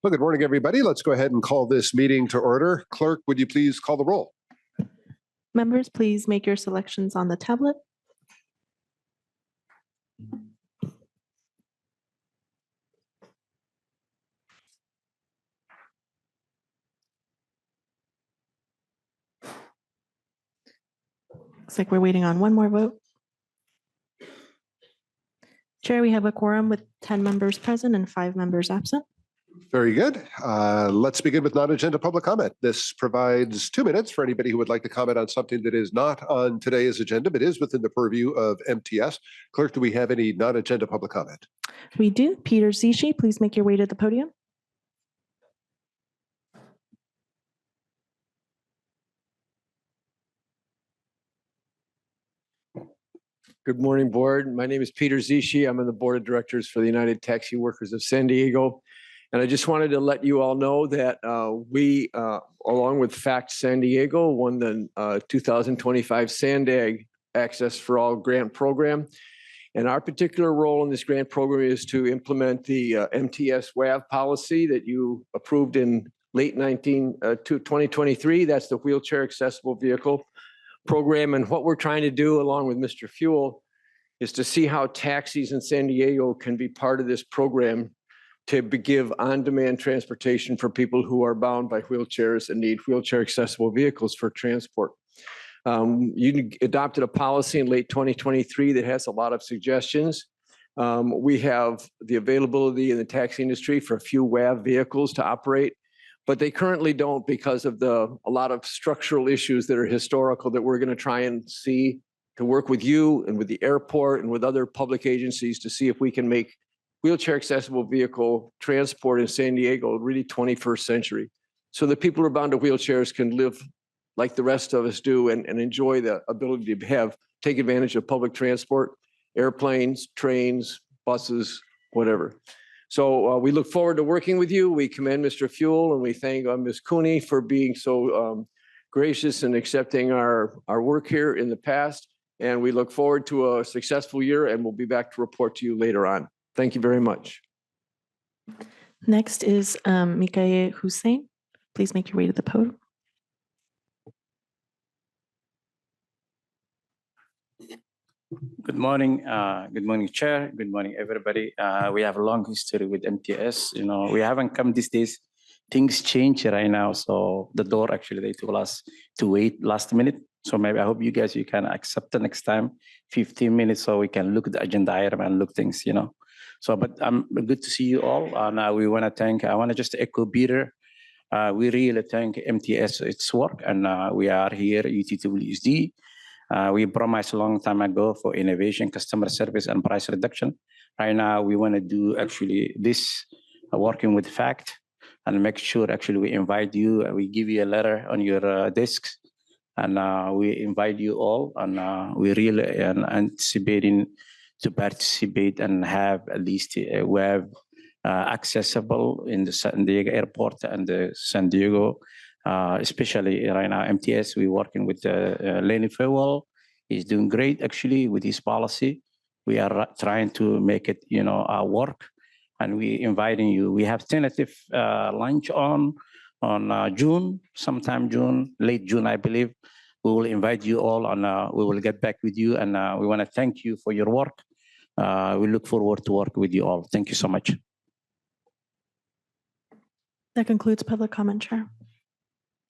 Well, good morning, everybody. Let's go ahead and call this meeting to order. Clerk, would you please call the roll? Members, please make your selections on the tablet. Looks like we're waiting on one more vote. Chair, we have a quorum with 10 members present and 5 members absent. Very good. Let's begin with non-agenda public comment. This provides 2 minutes for anybody who would like to comment on something that is not on today's agenda, but is within the purview of MTS. Clerk, do we have any non-agenda public comment? We do. Peter Zishi, please make your way to the podium. Good morning, board. My name is Peter Zishi. I'm on the board of directors for the United Taxi Workers of San Diego. And I just wanted to let you all know that we, along with FACT San Diego, won the 2025 SANDAG Access for All grant program. And our particular role in this grant program is to implement the MTS WAV policy that you approved in late 2023. That's the Wheelchair Accessible Vehicle Program. And what we're trying to do, along with Mr. Fuel, is to see how taxis in San Diego can be part of this program to give on-demand transportation for people who are bound by wheelchairs and need wheelchair accessible vehicles for transport. You adopted a policy in late 2023 that has a lot of suggestions. We have the availability in the taxi industry for a few WAV vehicles to operate, but they currently don't because of a lot of structural issues that are historical that we're going to try and see to work with you and with the airport and with other public agencies to see if we can make wheelchair accessible vehicle transport in San Diego really 21st century. So that people who are bound to wheelchairs can live like the rest of us do and enjoy the ability to take advantage of public transport, airplanes, trains, buses, whatever. So we look forward to working with you. We commend Mr. Fuel and we thank Ms. Cooney for being so gracious and accepting our work here in the past. And we look forward to a successful year and we'll be back to report to you later on. Thank you very much. Next is McKinnor Hussein. Please make your way to the podium. Good morning, Chair. Good morning, everybody. We have a long history with MTS. You know, we haven't come these days. Things change right now. So the door actually they told us to wait last minute. So maybe I hope you guys you can accept the next time 15 minutes so we can look at the agenda item and look things. You know. So, but good to see you all. Now we want to thank. I want to just echo Peter. We really thank MTS its work, and we are here UTWSD. We promised a long time ago for innovation, customer service, and price reduction. Right now, we want to do actually this working with FACT and make sure actually we invite you. We give you a letter on your desks, and we invite you all. And we really anticipating to participate and have at least a web accessible in the San Diego airport and the San Diego. Especially right now, MTS, we're working with Lenny Fewell. He's doing great actually with his policy. We are trying to make it, work, and we inviting you. We have tentative lunch on June, sometime June, late June, I believe. We will invite you all, and we will get back with you. And we want to thank you for your work. We look forward to work with you all. Thank you so much. That concludes public comment, Chair.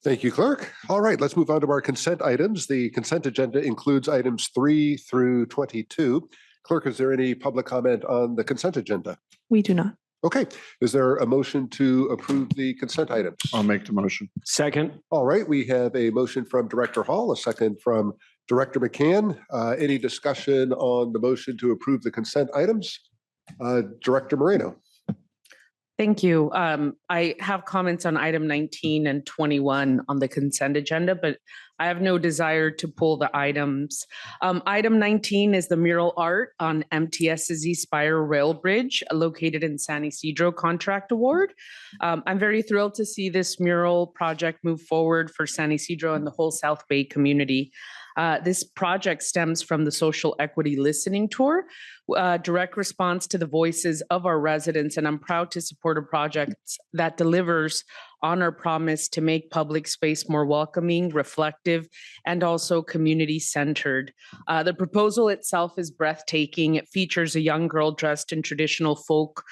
Thank you, Clerk. All right, let's move on to our consent items. The consent agenda includes items 3 through 22. Clerk, is there any public comment on the consent agenda? We do not. Okay. Is there a motion to approve the consent items? I'll make the motion. Second. All right, we have a motion from Director Hall, a second from Director McCann. Any discussion on the motion to approve the consent items? Director Moreno. Thank you. I have comments on item 19 and 21 on the consent agenda, but I have no desire to pull the items. Item 19 is the mural art on MTS's East Spire Rail Bridge located in San Ysidro contract award. I'm very thrilled to see this mural project move forward for San Ysidro and the whole South Bay community. This project stems from the Social Equity Listening Tour, direct response to the voices of our residents, and I'm proud to support a project that delivers on our promise to make public space more welcoming, reflective, and also community-centered. The proposal itself is breathtaking. It features a young girl dressed in traditional folk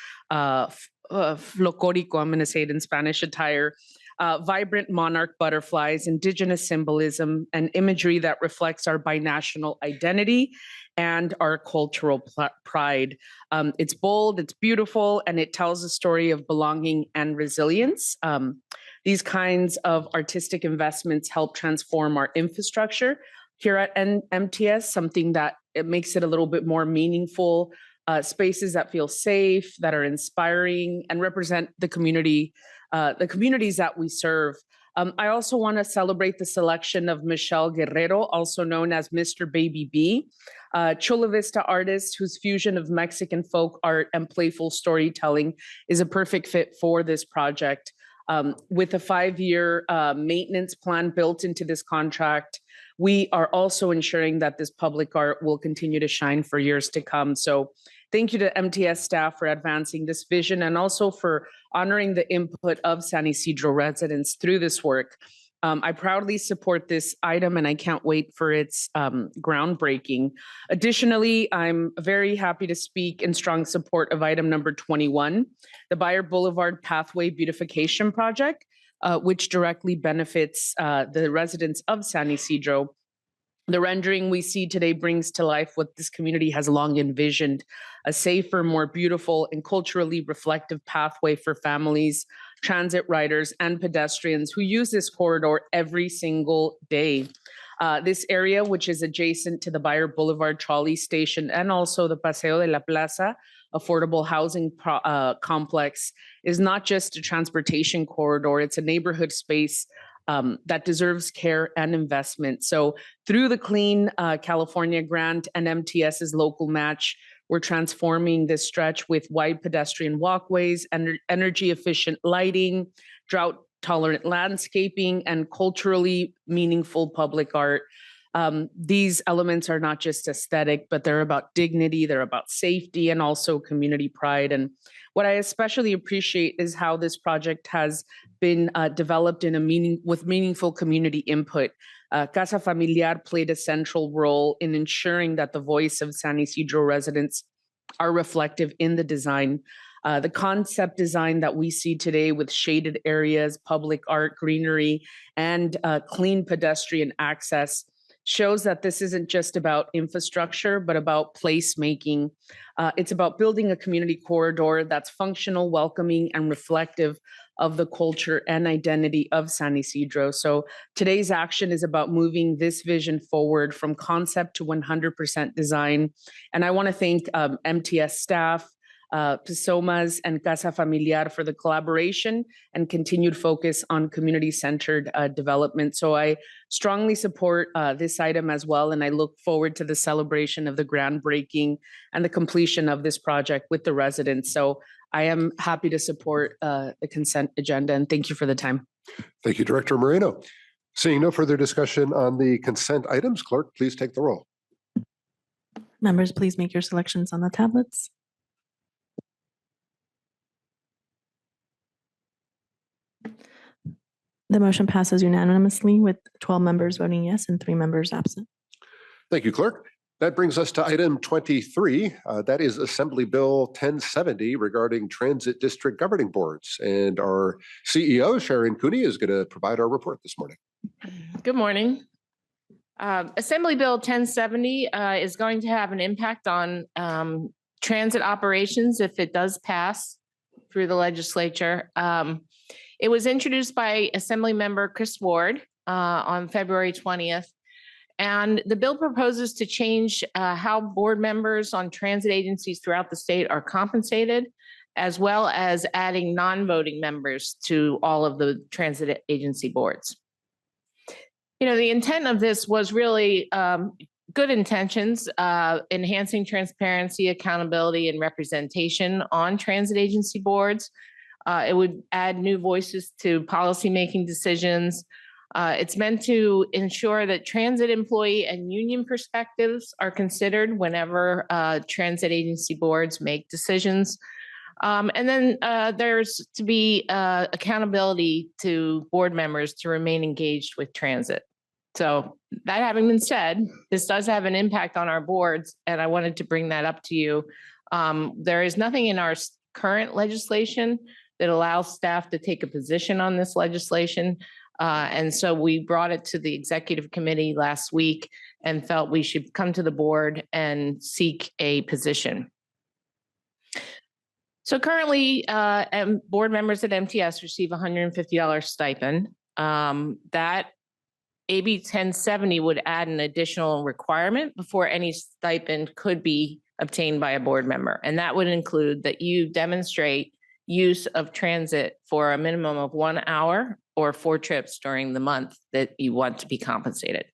flocorico, I'm going to say it in Spanish, attire, vibrant monarch butterflies, indigenous symbolism, and imagery that reflects our binational identity and our cultural pride. It's bold, it's beautiful, and it tells a story of belonging and resilience. These kinds of artistic investments help transform our infrastructure here at MTS, something that it makes it a little bit more meaningful, spaces that feel safe, that are inspiring, and represent the communities that we serve. I also want to celebrate the selection of Michelle Guerrero, also known as Mr. Baby B, Chula Vista artist whose fusion of Mexican folk art and playful storytelling is a perfect fit for this project. With a 5-year maintenance plan built into this contract, we are also ensuring that this public art will continue to shine for years to come. So thank you to MTS staff for advancing this vision and also for honoring the input of San Ysidro residents through this work. I proudly support this item and I can't wait for its groundbreaking. Additionally, I'm very happy to speak in strong support of item number 21, the Bayer Boulevard Pathway Beautification Project, which directly benefits the residents of San Ysidro. The rendering we see today brings to life what this community has long envisioned: a safer, more beautiful, and culturally reflective pathway for families, transit riders, and pedestrians who use this corridor every single day. This area, which is adjacent to the Bayer Boulevard trolley station and also the Paseo de la Plaza affordable housing complex, is not just a transportation corridor, it's a neighborhood space that deserves care and investment. So through the Clean California Grant and MTS's local match, we're transforming this stretch with wide pedestrian walkways, energy efficient lighting, drought tolerant landscaping, and culturally meaningful public art. These elements are not just aesthetic, but they're about dignity, they're about safety, and also community pride. And what I especially appreciate is how this project has been developed with meaningful community input. Casa Familiar played a central role in ensuring that the voice of San Ysidro residents are reflective in the design. The concept design that we see today with shaded areas, public art, greenery, and clean pedestrian access shows that this isn't just about infrastructure, but about placemaking. It's about building a community corridor that's functional, welcoming, and reflective of the culture and identity of San Ysidro. So today's action is about moving this vision forward from concept to 100% design. And I want to thank MTS staff, PSOMAS, and Casa Familiar for the collaboration and continued focus on community-centered development. So I strongly support this item as well, and I look forward to the celebration of the groundbreaking and the completion of this project with the residents. So I am happy to support the consent agenda, and thank you for the time. Thank you, Director Moreno. Seeing no further discussion on the consent items, clerk, please take the roll. Members, please make your selections on the tablets. The motion passes unanimously with 12 members voting yes and 3 members absent. Thank you, clerk. That brings us to item 23. That is Assembly Bill 1070 regarding transit district governing boards. And our CEO, Sharon Cooney, is going to provide our report this morning. Good morning. Assembly Bill 1070 is going to have an impact on transit operations if it does pass through the legislature. It was introduced by Assembly Member Chris Ward on February 20th. And the bill proposes to change how board members on transit agencies throughout the state are compensated, as well as adding non-voting members to all of the transit agency boards. You know, the intent of this was really good intentions, enhancing transparency, accountability, and representation on transit agency boards. It would add new voices to policymaking decisions, It's meant to ensure that transit employee and union perspectives are considered whenever transit agency boards make decisions. And then there's to be accountability to board members to remain engaged with transit. So that having been said, this does have an impact on our boards, and I wanted to bring that up to you. There is nothing in our current legislation that allows staff to take a position on this legislation. And so we brought it to the executive committee last week and felt we should come to the board and seek a position. So currently, board members at MTS receive $150 stipend. That AB 1070 would add an additional requirement before any stipend could be obtained by a board member. And that would include that you demonstrate use of transit for a minimum of 1 hour or 4 trips during the month that you want to be compensated.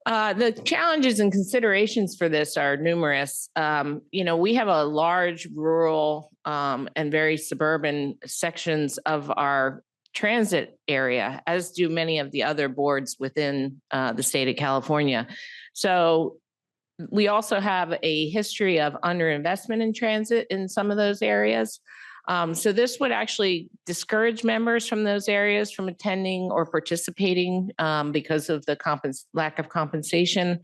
The challenges and considerations for this are numerous. We have a large rural and very suburban sections of our transit area, as do many of the other boards within the state of California. So we also have a history of underinvestment in transit in some of those areas. So this would actually discourage members from those areas from attending or participating because of the lack of compensation.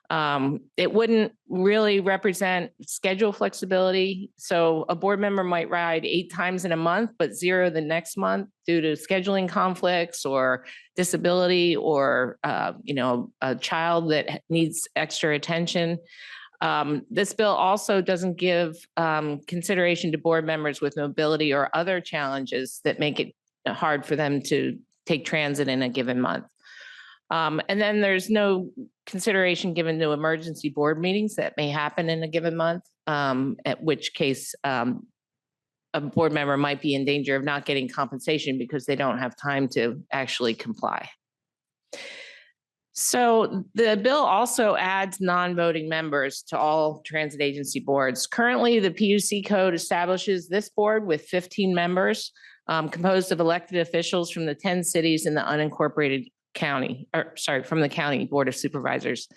It wouldn't really represent schedule flexibility. So a board member might ride 8 times in a month, but 0 the next month due to scheduling conflicts or disability or a child that needs extra attention. This bill also doesn't give consideration to board members with mobility or other challenges that make it hard for them to take transit in a given month. And then there's no consideration given to emergency board meetings that may happen in a given month, at which case a board member might be in danger of not getting compensation because they don't have time to actually comply. So the bill also adds non-voting members to all transit agency boards. Currently, the PUC code establishes this board with 15 members composed of elected officials from the 10 cities in the unincorporated county, from the county board of supervisors.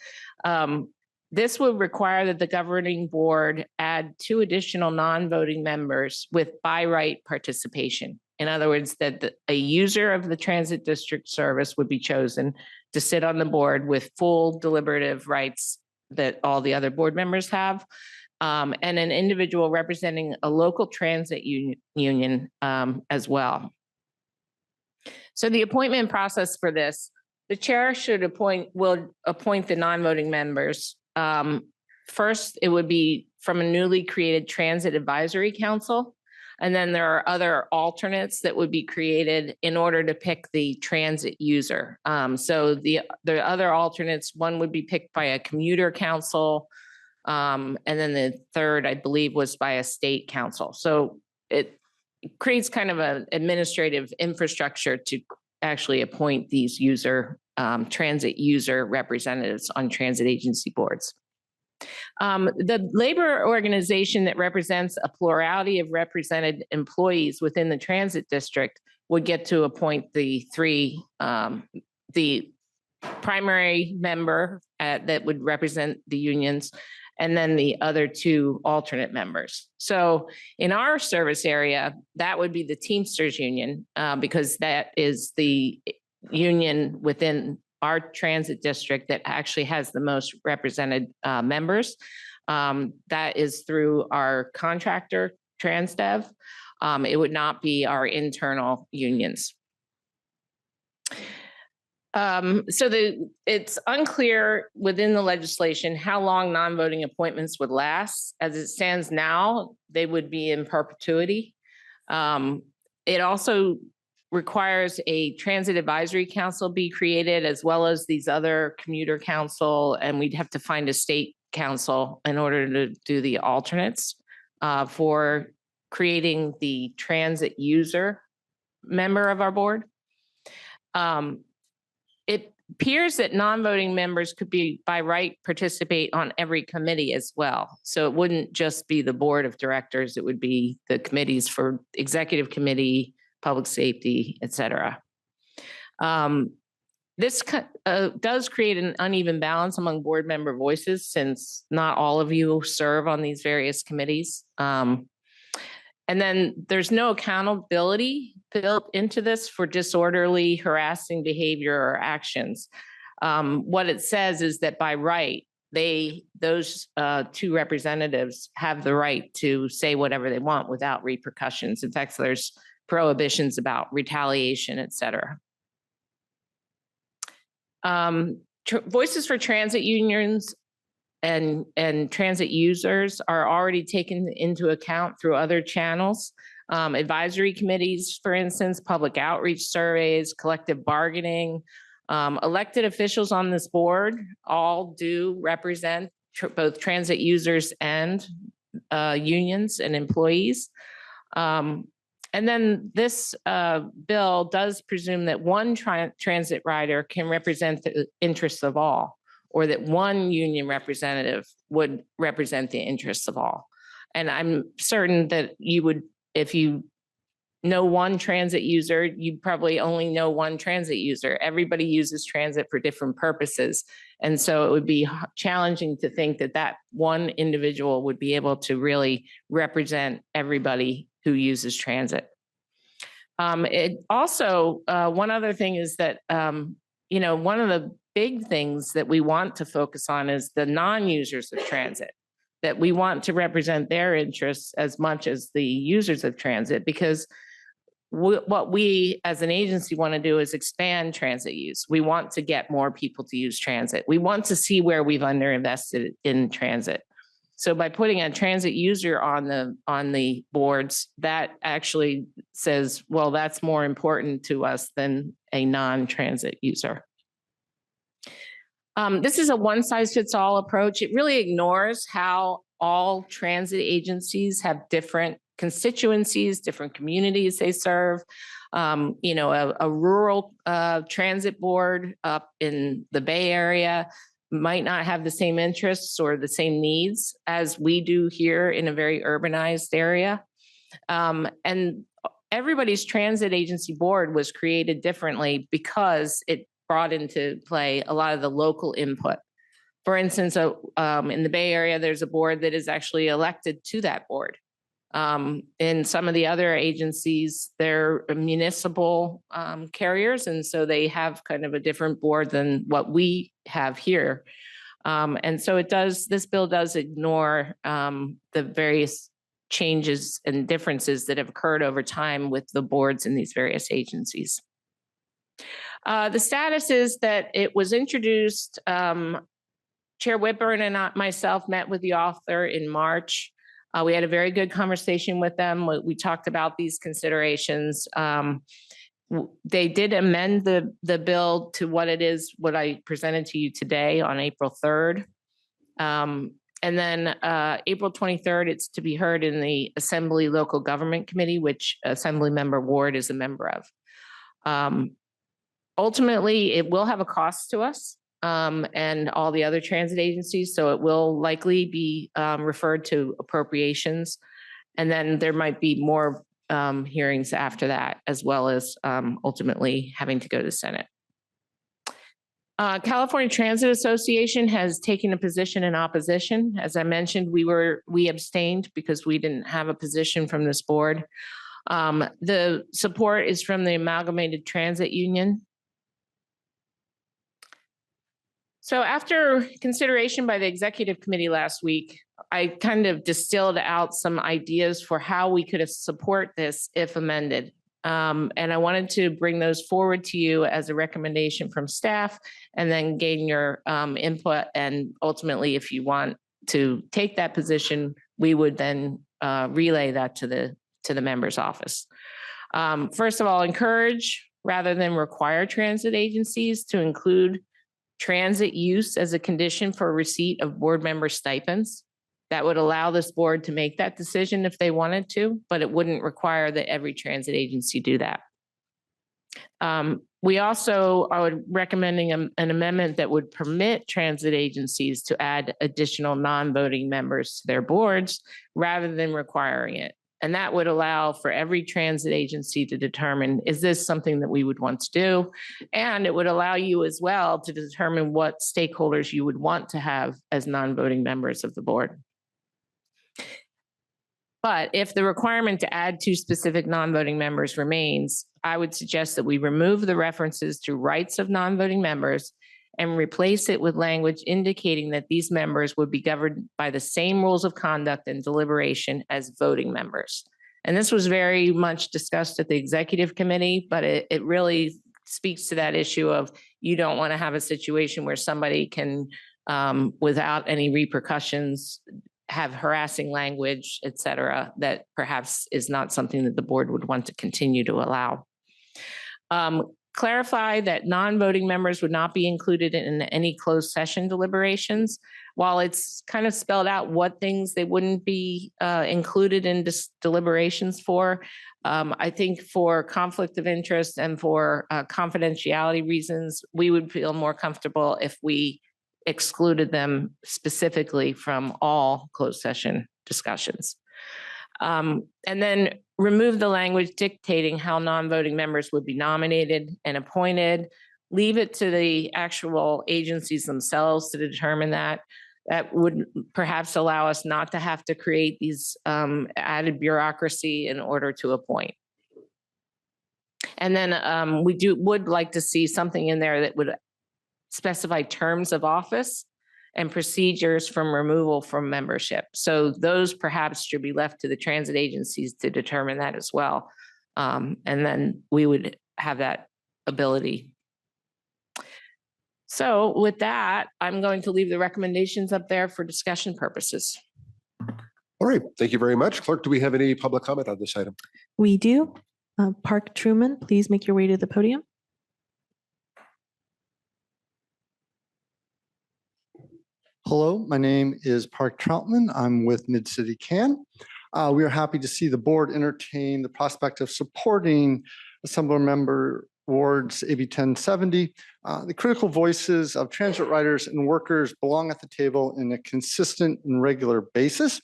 This would require that the governing board add 2 additional non-voting members with by right participation. In other words, that a user of the transit district service would be chosen to sit on the board with full deliberative rights that all the other board members have, and an individual representing a local transit union as well. So the appointment process for this, the chair will appoint the non-voting members. First, it would be from a newly created Transit Advisory Council. And then there are other alternates that would be created in order to pick the transit user. So the other alternates, one would be picked by a commuter council. And then the third, I believe, was by a state council. So it creates kind of an administrative infrastructure to actually appoint these transit user representatives on transit agency boards. The labor organization that represents a plurality of represented employees within the transit district would get to appoint the primary member that would represent the unions, and then the other 2 alternate members. So in our service area, that would be the Teamsters Union, because that is the union within our transit district that actually has the most represented members. That is through our contractor, TransDev. It would not be our internal unions. So it's unclear within the legislation how long non-voting appointments would last. As it stands now, they would be in perpetuity. It also requires a transit advisory council be created, as well as these other commuter council, and we'd have to find a state council in order to do the alternates for creating the transit user member of our board. It appears that non-voting members could be by right participate on every committee as well. So it wouldn't just be the board of directors, it would be the committees for executive committee, public safety, et cetera. This does create an uneven balance among board member voices since not all of you serve on these various committees. And then there's no accountability built into this for disorderly, harassing behavior or actions. What it says is that by right, those two representatives have the right to say whatever they want without repercussions. In fact, there's prohibitions about retaliation, et cetera. Voices for transit unions and transit users are already taken into account through other channels. Advisory committees, for instance, public outreach surveys, collective bargaining. Elected officials on this board all do represent both transit users and unions and employees. And then this bill does presume that one transit rider can represent the interests of all, or that one union representative would represent the interests of all. And I'm certain that you would, if you know one transit user, you probably only know one transit user. Everybody uses transit for different purposes. And so it would be challenging to think that that one individual would be able to really represent everybody who uses transit. It also, one other thing is that, you know, one of the big things that we want to focus on is the non-users of transit, that we want to represent their interests as much as the users of transit, because what we as an agency want to do is expand transit use. We want to get more people to use transit. We want to see where we've underinvested in transit. So by putting a transit user on the boards, that actually says, well, that's more important to us than a non-transit user. This is a one-size-fits-all approach. It really ignores how all transit agencies have different constituencies, different communities they serve. You know, a rural transit board up in the Bay Area might not have the same interests or the same needs as we do here in a very urbanized area. And everybody's transit agency board was created differently because it brought into play a lot of the local input. For instance, in the Bay Area, there's a board that is actually elected to that board. In some of the other agencies, they're municipal carriers, and so they have kind of a different board than what we have here. And so this bill does ignore the various changes and differences that have occurred over time with the boards in these various agencies. The status is that it was introduced, Chair Whitburn and myself met with the author in March. We had a very good conversation with them. We talked about these considerations. They did amend the bill to what it is, what I presented to you today on April 3rd. And then April 23rd, it's to be heard in the Assembly Local Government Committee, which Assemblymember Ward is a member of. Ultimately, it will have a cost to us and all the other transit agencies, so it will likely be referred to appropriations. And then there might be more hearings after that, as well as ultimately having to go to the Senate. California Transit Association has taken a position in opposition. As I mentioned, we abstained because we didn't have a position from this board. The support is from the Amalgamated Transit Union. So after consideration by the executive committee last week, I kind of distilled out some ideas for how we could support this if amended. And I wanted to bring those forward to you as a recommendation from staff and then gain your input. And ultimately, if you want to take that position, we would then relay that to the member's office. First of all, encourage rather than require transit agencies to include transit use as a condition for receipt of board member stipends. That would allow this board to make that decision if they wanted to, but it wouldn't require that every transit agency do that. We also are recommending an amendment that would permit transit agencies to add additional non-voting members to their boards rather than requiring it. And that would allow for every transit agency to determine, is this something that we would want to do? And it would allow you as well to determine what stakeholders you would want to have as non-voting members of the board. But if the requirement to add 2 specific non-voting members remains, I would suggest that we remove the references to rights of non-voting members and replace it with language indicating that these members would be governed by the same rules of conduct and deliberation as voting members. And this was very much discussed at the executive committee, but it really speaks to that issue of you don't want to have a situation where somebody can, without any repercussions, have harassing language, et cetera, that perhaps is not something that the board would want to continue to allow. Clarify that non-voting members would not be included in any closed session deliberations. While it's kind of spelled out what things they wouldn't be included in deliberations for, I think for conflict of interest and for confidentiality reasons, we would feel more comfortable if we excluded them specifically from all closed session discussions. And then remove the language dictating how non-voting members would be nominated and appointed. Leave it to the actual agencies themselves to determine that. That would perhaps allow us not to have to create these added bureaucracy in order to appoint. And then we would like to see something in there that would specify terms of office and procedures from removal from membership. So those perhaps should be left to the transit agencies to determine that as well. And then we would have that ability. So with that, I'm going to leave the recommendations up there for discussion purposes. All right, thank you very much. Clerk, do we have any public comment on this item? We do. Park Truman, please make your way to the podium. Hello, my name is Park Troutman. I'm with Mid-City CAN. We are happy to see the board entertain the prospect of supporting Assemblymember Ward's AB 1070. The critical voices of transit riders and workers belong at the table in a consistent and regular basis.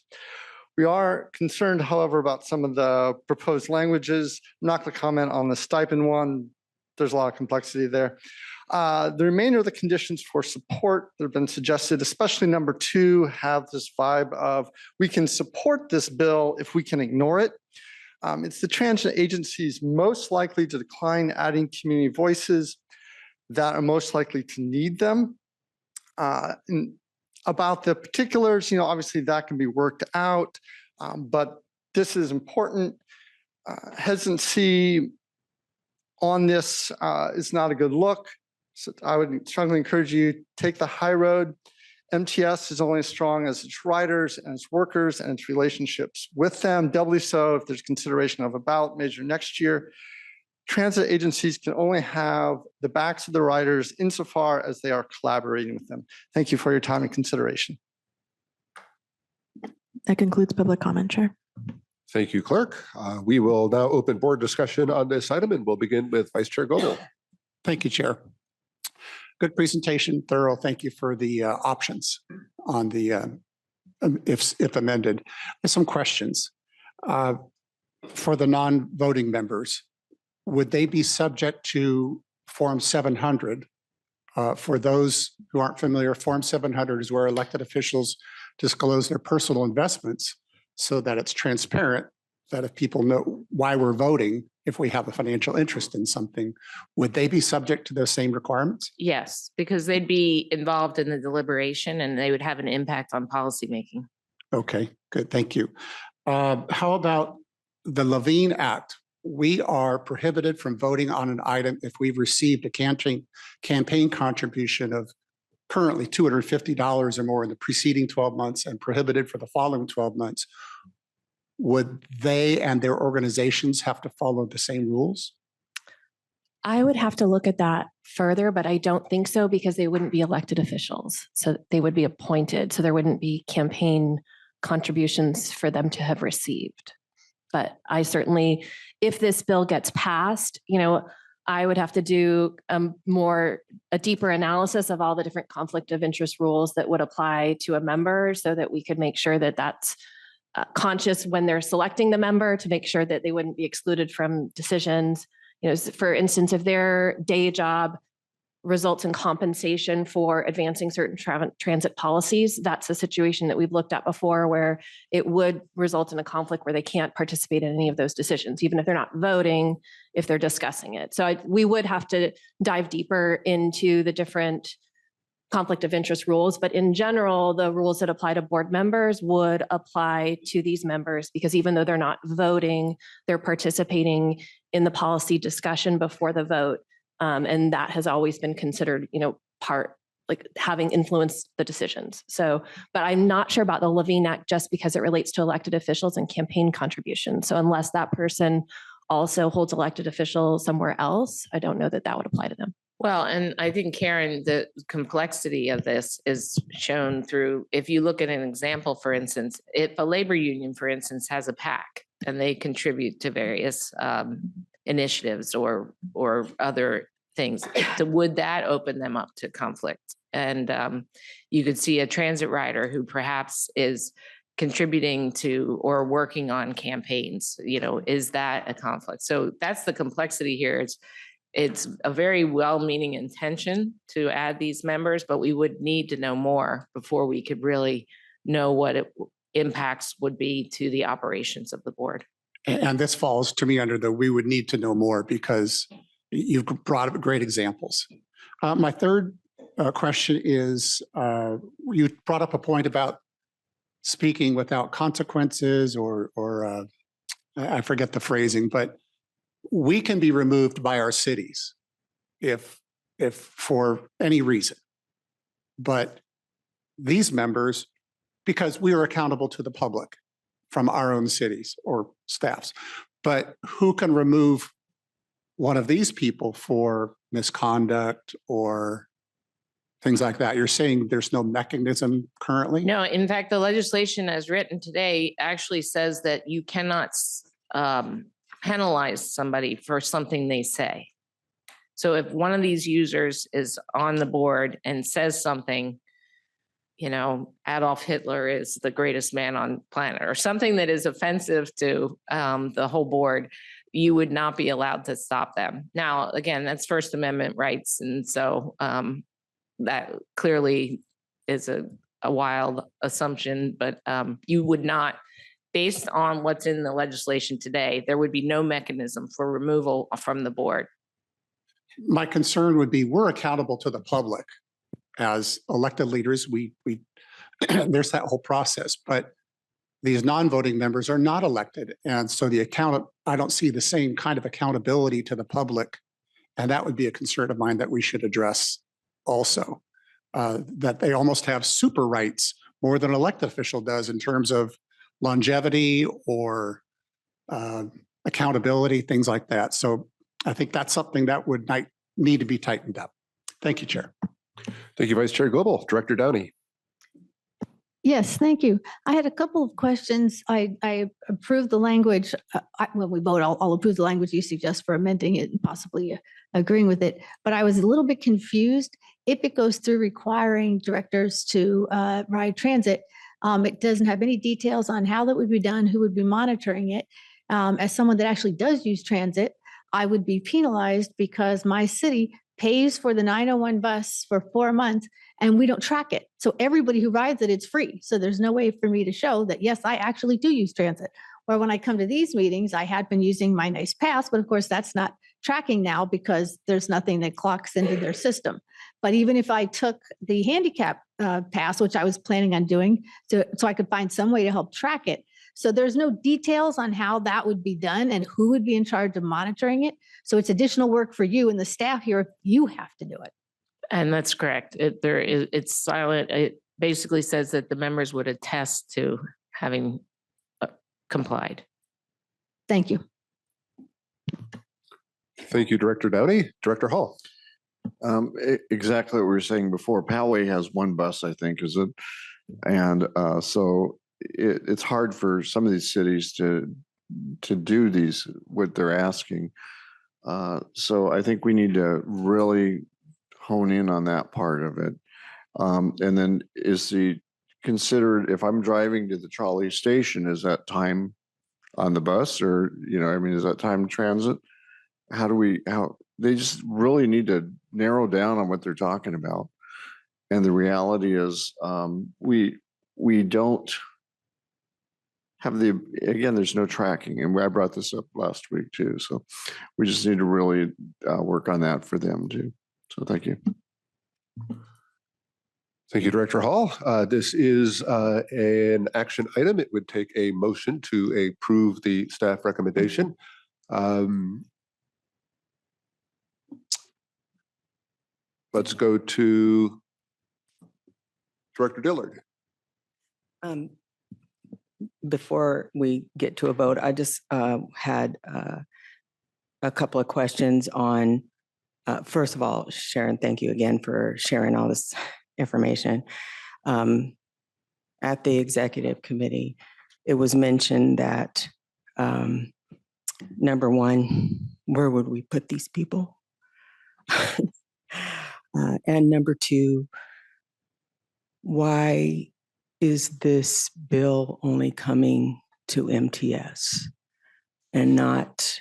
We are concerned, however, about some of the proposed languages. I'm not going to comment on the stipend one. There's a lot of complexity there. The remainder of the conditions for support that have been suggested, especially number 2, have this vibe of we can support this bill if we can ignore it. It's the transit agencies most likely to decline adding community voices that are most likely to need them. About the particulars, obviously that can be worked out, but this is important. Hesitancy on this is not a good look. So I would strongly encourage you to take the high road. MTS is only as strong as its riders and its workers and its relationships with them, doubly so if there's consideration of a ballot measure next year. Transit agencies can only have the backs of the riders insofar as they are collaborating with them. Thank you for your time and consideration. That concludes public comment, Chair. Thank you, Clerk. We will now open board discussion on this item, and we'll begin with Vice Chair Goebel. Thank you, Chair. Good presentation, thorough. Thank you for the options on the, if amended. There's some questions. For the non-voting members, would they be subject to Form 700? For those who aren't familiar, Form 700 is where elected officials disclose their personal investments so that it's transparent, that if people know why we're voting, if we have a financial interest in something, would they be subject to those same requirements? Yes, because they'd be involved in the deliberation and they would have an impact on policymaking. Okay, good. Thank you. How about the Levine Act? We are prohibited from voting on an item if we've received a campaign contribution of currently $250 or more in the preceding 12 months and prohibited for the following 12 months. Would they and their organizations have to follow the same rules? I would have to look at that further, but I don't think so because they wouldn't be elected officials. So they would be appointed. So there wouldn't be campaign contributions for them to have received. But I certainly, if this bill gets passed, I would have to do a deeper analysis of all the different conflict of interest rules that would apply to a member so that we could make sure that that's conscious when they're selecting the member to make sure that they wouldn't be excluded from decisions. For instance, if their day job results in compensation for advancing certain transit policies, that's a situation that we've looked at before where it would result in a conflict where they can't participate in any of those decisions, even if they're not voting, if they're discussing it. So we would have to dive deeper into the different conflict of interest rules, but in general, the rules that apply to board members would apply to these members because even though they're not voting, they're participating in the policy discussion before the vote. And that has always been considered, part like having influenced the decisions. So, but I'm not sure about the Levine Act just because it relates to elected officials and campaign contributions. So unless that person also holds elected officials somewhere else, I don't know that that would apply to them. Well, and I think, Karen, the complexity of this is shown through, if you look at an example, for instance, if a labor union, for instance, has a PAC and they contribute to various initiatives or other things, would that open them up to conflict? And you could see a transit rider who perhaps is contributing to or working on campaigns, is that a conflict? So that's the complexity here. It's a very well-meaning intention to add these members, but we would need to know more before we could really know what impacts would be to the operations of the board. And this falls to me under the we would need to know more because you've brought up great examples. My third question is, you brought up a point about speaking without consequences or I forget the phrasing, but we can be removed by our cities if for any reason. But these members, because we are accountable to the public from our own cities or staffs, but who can remove one of these people for misconduct or things like that? You're saying there's no mechanism currently? No, in fact, the legislation as written today actually says that you cannot penalize somebody for something they say. So if one of these users is on the board and says something, Adolf Hitler is the greatest man on planet or something that is offensive to the whole board, you would not be allowed to stop them. Now, again, that's First Amendment rights. And so that clearly is a wild assumption, but you would not, based on what's in the legislation today, there would be no mechanism for removal from the board. My concern would be we're accountable to the public as elected leaders. We there's that whole process, but these non-voting members are not elected. And so I don't see the same kind of accountability to the public. And that would be a concern of mine that we should address also, that they almost have super rights more than an elected official does in terms of longevity or accountability, things like that. So I think that's something that would need to be tightened up. Thank you, Chair. Thank you, Vice Chair Goebel. Director Downey. Yes, thank you. I had a couple of questions. I approve the language. When we vote, I'll approve the language you suggest for amending it and possibly agreeing with it. But I was a little bit confused. If it goes through requiring directors to ride transit, it doesn't have any details on how that would be done, who would be monitoring it. As someone that actually does use transit, I would be penalized because my city pays for the 901 bus for 4 months and we don't track it. So everybody who rides it, it's free. So there's no way for me to show that, yes, I actually do use transit. Or when I come to these meetings, I had been using my nice pass, but of course that's not tracking now because there's nothing that clocks into their system. But even if I took the handicap pass, which I was planning on doing, so I could find some way to help track it. So there's no details on how that would be done and who would be in charge of monitoring it. So it's additional work for you and the staff here if you have to do it. And that's correct. It's silent. It basically says that the members would attest to having complied. Thank you. Thank you, Director Downey. Director Hall. Exactly what we were saying before. Poway has one bus, I think, is it? And so it's hard for some of these cities to do what they're asking. So I think we need to really hone in on that part of it. And then is the considered if I'm driving to the trolley station, is that time on the bus or, I mean, is that time transit? They just really need to narrow down on what they're talking about. And the reality is, we don't have there's no tracking. And I brought this up last week too. So we just need to really work on that for them too. So thank you. Thank you, Director Hall. This is an action item. It would take a motion to approve the staff recommendation. Let's go to Director Dillard. Before we get to a vote, I just had a couple of questions on, first of all, Sharon, thank you again for sharing all this information. At the executive committee, it was mentioned that number one, where would we put these people? And number two, why is this bill only coming to MTS and not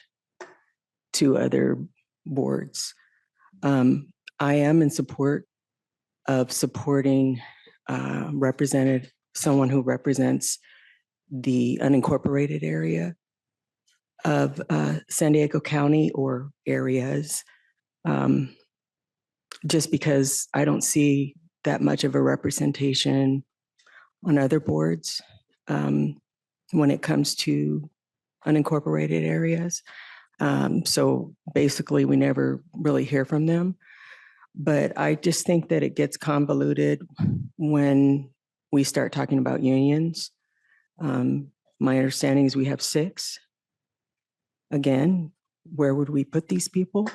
to other boards? I am in support of supporting someone who represents the unincorporated area of San Diego County or areas, just because I don't see that much of a representation on other boards when it comes to unincorporated areas. So basically, we never really hear from them. But I just think that it gets convoluted when we start talking about unions. My understanding is we have 6. Again, where would we put these people?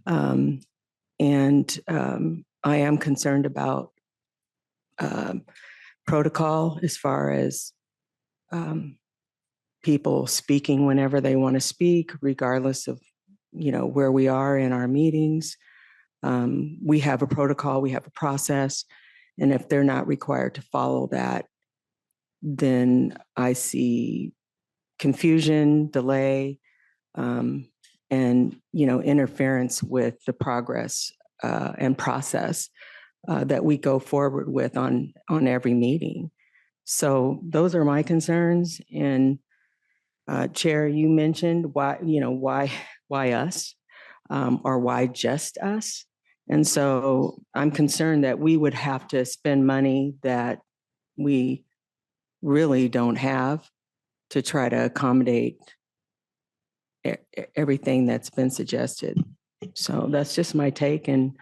And I am concerned about protocol as far as people speaking whenever they want to speak, regardless of where we are in our meetings. We have a protocol, we have a process, and if they're not required to follow that, then I see confusion, delay, and interference with the progress and process that we go forward with on every meeting. So those are my concerns. And Chair, you mentioned why us, or why just us? And so I'm concerned that we would have to spend money that we really don't have to try to accommodate everything that's been suggested. So that's just my take. And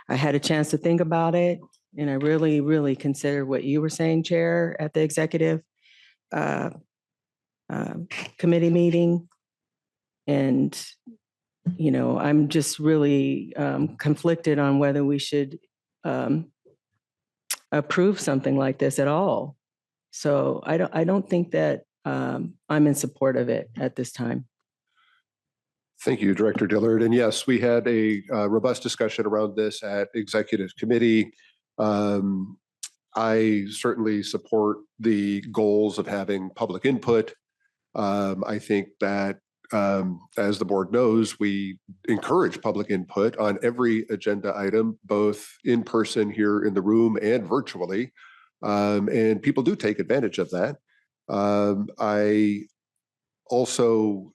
I had a chance to think about it. And I really, really considered what you were saying, Chair, at the executive committee meeting. And I'm just really conflicted on whether we should approve something like this at all. So I don't think that I'm in support of it at this time. Thank you, Director Dillard. And yes, we had a robust discussion around this at executive committee. I certainly support the goals of having public input. I think that as the board knows, we encourage public input on every agenda item, both in person here in the room and virtually. And people do take advantage of that. I also,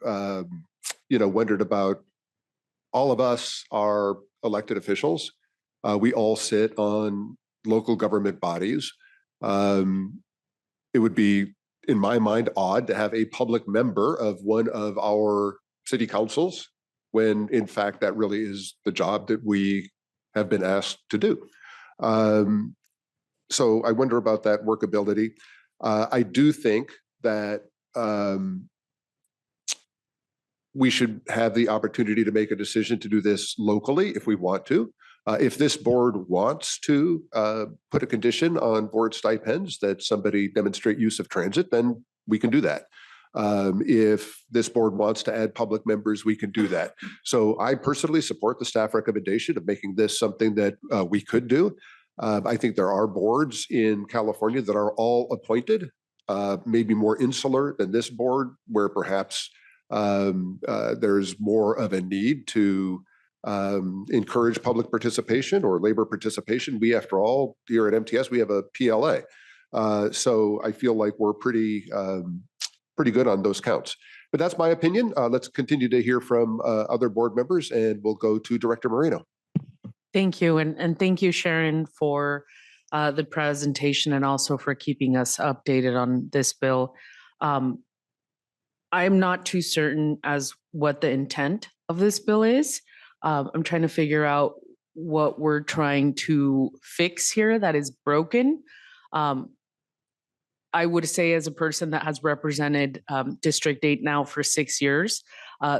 wondered about all of us are elected officials. We all sit on local government bodies. It would be, in my mind, odd to have a public member of one of our city councils when, in fact, that really is the job that we have been asked to do. So I wonder about that workability. I do think that we should have the opportunity to make a decision to do this locally if we want to. If this board wants to put a condition on board stipends that somebody demonstrate use of transit, then we can do that. If this board wants to add public members, we can do that. So I personally support the staff recommendation of making this something that we could do. I think there are boards in California that are all appointed, maybe more insular than this board, where perhaps there's more of a need to encourage public participation or labor participation. We, after all, here at MTS, we have a PLA. So I feel like we're pretty good on those counts. But that's my opinion. Let's continue to hear from other board members, and we'll go to Director Moreno. Thank you. And thank you, Sharon, for the presentation and also for keeping us updated on this bill. I'm not too certain as what the intent of this bill is. I'm trying to figure out what we're trying to fix here that is broken. I would say, as a person that has represented District 8 now for 6 years,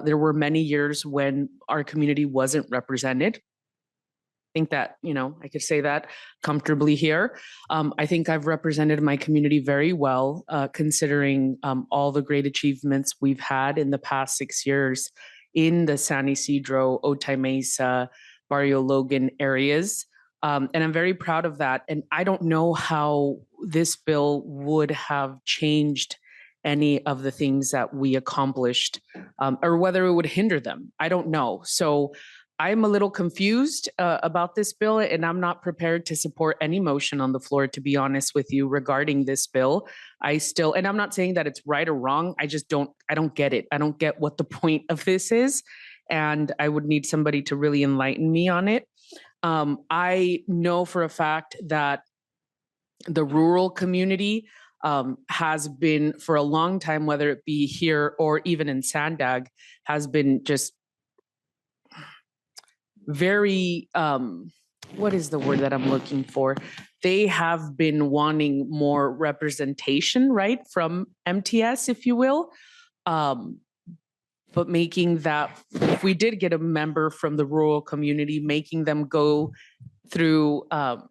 there were many years when our community wasn't represented. I think that, I could say that comfortably here. I think I've represented my community very well, considering all the great achievements we've had in the past 6 years in the San Ysidro, Otay Mesa, Barrio Logan areas. And I'm very proud of that. And I don't know how this bill would have changed any of the things that we accomplished, or whether it would hinder them. I don't know. So I'm a little confused about this bill, and I'm not prepared to support any motion on the floor, to be honest with you, regarding this bill. And I'm not saying that it's right or wrong. I don't get it. I don't get what the point of this is. And I would need somebody to really enlighten me on it. I know for a fact that the rural community has been, for a long time, whether it be here or even in Sandag, has been just very, what is the word that I'm looking for? They have been wanting more representation, right, from MTS, if you will. But making that, if we did get a member from the rural community, making them go through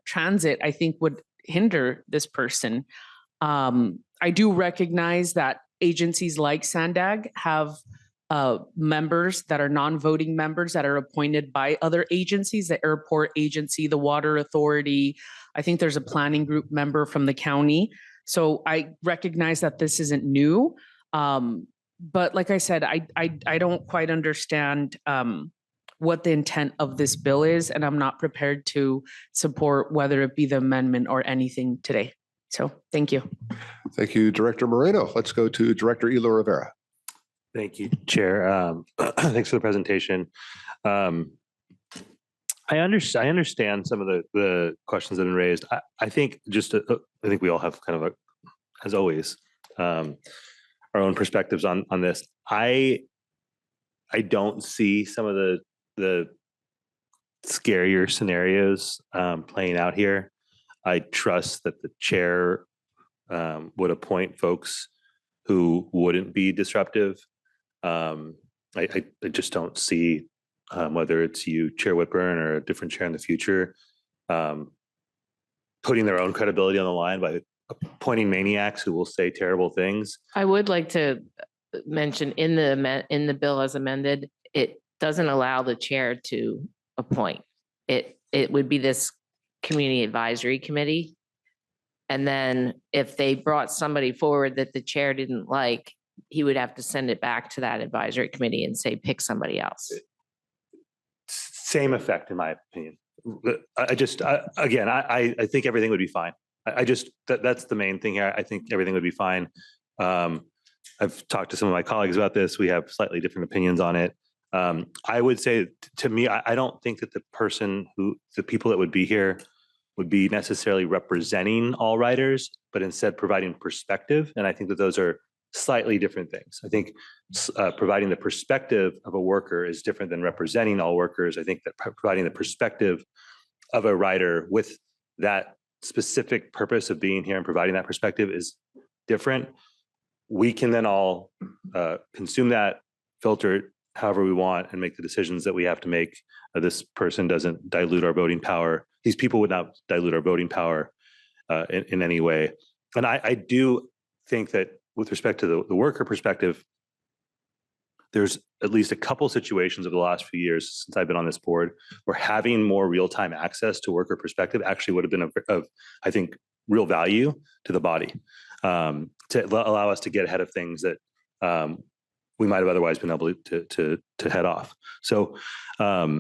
transit, I think would hinder this person. I do recognize that agencies like Sandag have members that are non-voting members that are appointed by other agencies, the airport agency, the water authority. I think there's a planning group member from the county. So I recognize that this isn't new. But like I said, I don't quite understand what the intent of this bill is, and I'm not prepared to support whether it be the amendment or anything today. So thank you. Thank you, Director Moreno. Let's go to Director Elo Rivera. Thank you, Chair. Thanks for the presentation. I understand some of the questions that have been raised. I think I think we all have kind of as always, our own perspectives on this. I don't see some of the scarier scenarios playing out here. I trust that the chair would appoint folks who wouldn't be disruptive. I just don't see whether it's you, Chair Whitburn, or a different chair in the future, putting their own credibility on the line by appointing maniacs who will say terrible things. I would like to mention in the bill as amended, it doesn't allow the chair to appoint. It would be this community advisory committee. And then if they brought somebody forward that the chair didn't like, he would have to send it back to that advisory committee and say, pick somebody else. Same effect, in my opinion. I think everything would be fine. That's the main thing here. I think everything would be fine. I've talked to some of my colleagues about this. We have slightly different opinions on it. I would say, to me, I don't think that the people that would be here would be necessarily representing all writers, but instead providing perspective. And I think that those are slightly different things. I think providing the perspective of a worker is different than representing all workers. I think that providing the perspective of a writer with that specific purpose of being here and providing that perspective is different. We can then all consume that, filter it however we want, and make the decisions that we have to make. This person doesn't dilute our voting power. These people would not dilute our voting power in any way. And I do think that with respect to the worker perspective, there's at least a couple situations over the last few years since I've been on this board where having more real-time access to worker perspective actually would have been of I think, real value to the body, to allow us to get ahead of things that we might have otherwise been able to head off. So I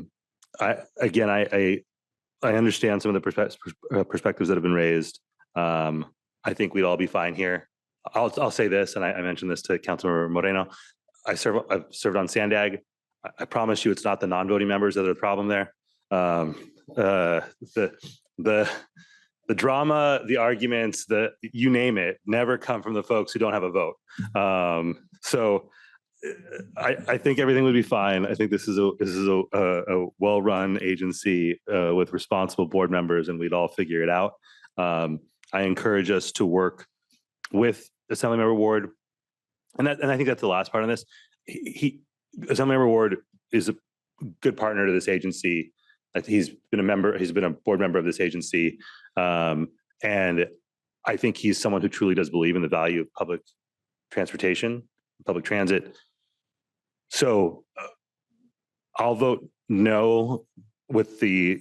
understand some of the perspectives that have been raised. I think we'd all be fine here. I'll say this, and I mentioned this to Councilmember Moreno. I've served on Sandag. I promise you, it's not the non-voting members that are the problem there. The drama, the arguments, you name it, never come from the folks who don't have a vote. So I think everything would be fine. I think this is a well-run agency with responsible board members, and we'd all figure it out. I encourage us to work with Assemblymember Ward, and I think that's the last part on this. Assemblymember Ward is a good partner to this agency. He's been a board member of this agency, and I think he's someone who truly does believe in the value of public transportation, public transit. So I'll vote no with the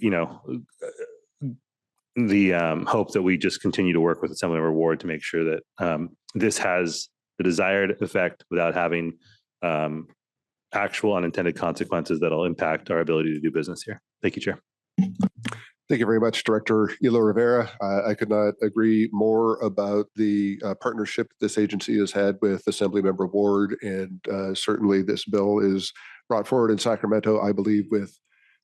hope that we just continue to work with Assemblymember Ward to make sure that this has the desired effect without having actual unintended consequences that'll impact our ability to do business here. Thank you, Chair. Thank you very much, Director Elo Rivera. I could not agree more about the partnership this agency has had with Assemblymember Ward, and certainly this bill is brought forward in Sacramento, I believe, with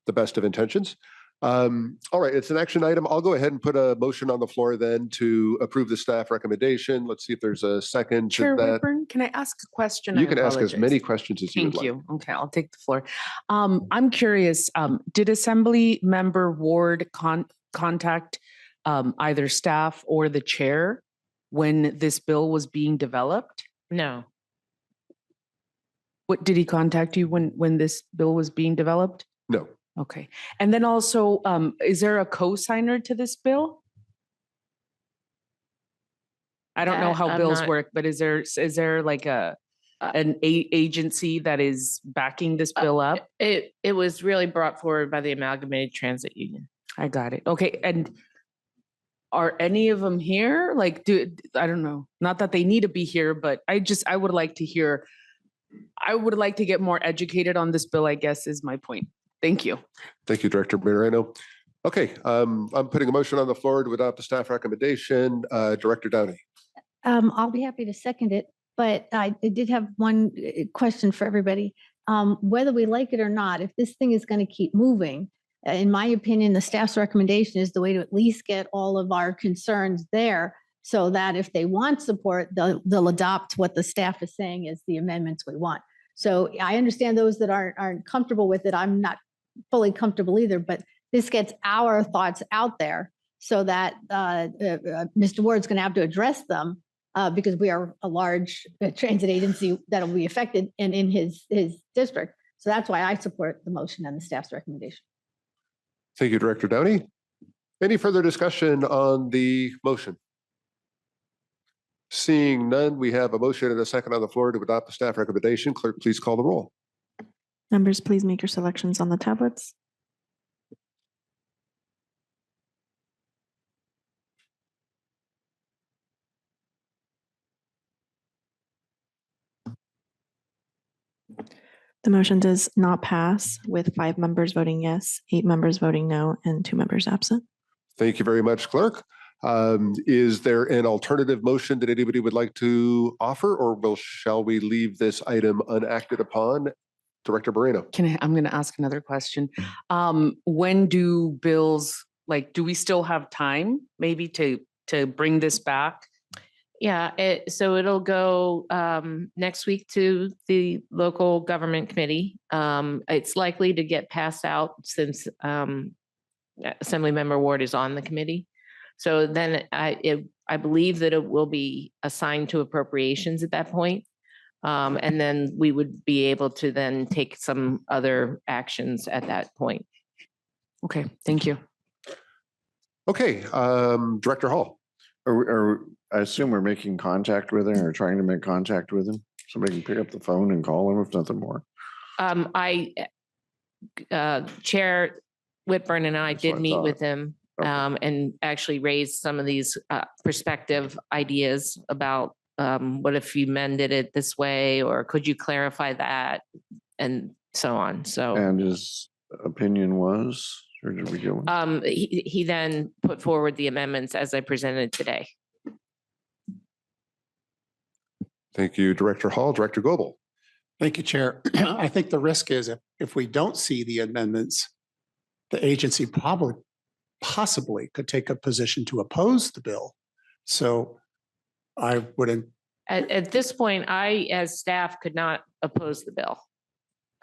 the best of intentions. All right, it's an action item. I'll go ahead and put a motion on the floor then to approve the staff recommendation. Let's see if there's a second to Chair that. Whitburn, can I ask a question? You I can ask as apologize. many questions as you would Thank like. you. Okay, I'll take the floor. I'm curious, did Assemblymember Ward contact either staff or the chair when this bill was being developed? No. What, did he contact you when this bill was being developed? No. Okay. And then also, is there a co-signer to this bill? I don't know That how I'm bills not- work, but is there like an agency that is backing this bill up? It was really brought forward by the Amalgamated Transit Union. I got it. Okay. And are any of them here? Like, I don't know, not that they need to be here, but I would like to hear, I would like to get more educated on this bill, I guess is my point. Thank you. Thank you, Director Moreno. Okay, I'm putting a motion on the floor to adopt the staff recommendation. Director Downey. I'll be happy to second it, but I did have one question for everybody. Whether we like it or not, if this thing is going to keep moving, in my opinion, the staff's recommendation is the way to at least get all of our concerns there, so that if they want support, they'll adopt what the staff is saying is the amendments we want. So I understand those that aren't comfortable with it. I'm not fully comfortable either, but this gets our thoughts out there so that Mr. Ward's going to have to address them because we are a large transit agency that'll be affected and in his district. So that's why I support the motion and the staff's recommendation. Thank you, Director Downey. Any further discussion on the motion? Seeing none, we have a motion and a second on the floor to adopt the staff recommendation. Clerk, please call the roll. Members, please make your selections on the tablets. The motion does not pass with 5 members voting yes, 8 members voting no, and 2 members absent. Thank you very much, Clerk. Is there an alternative motion that anybody would like to offer, or shall we leave this item unacted upon? Director Moreno. I'm going to ask another question. When do bills, do we still have time maybe to bring this back? Yeah, so it'll go next week to the local government committee. It's likely to get passed out since Assemblymember Ward is on the committee. So then I believe that it will be assigned to appropriations at that point. And then we would be able to then take some other actions at that point. Okay, thank you. Okay, Director Hall. I assume we're making contact with him or trying to make contact with him? Somebody can pick up the phone and call them if nothing more. Chair Whitburn and I That's what did I meet thought. with him Okay. and actually raised some of these perspective ideas about what if you amended it this way, or could you clarify that, and so on. So And his opinion was, or did we go? he then put forward the amendments as I presented today. Thank you, Director Hall. Director Goebel. Thank you, Chair. I think the risk is if we don't see the amendments, the agency possibly could take a position to oppose the bill. So I wouldn't. At this point, I, as staff, could not oppose the bill.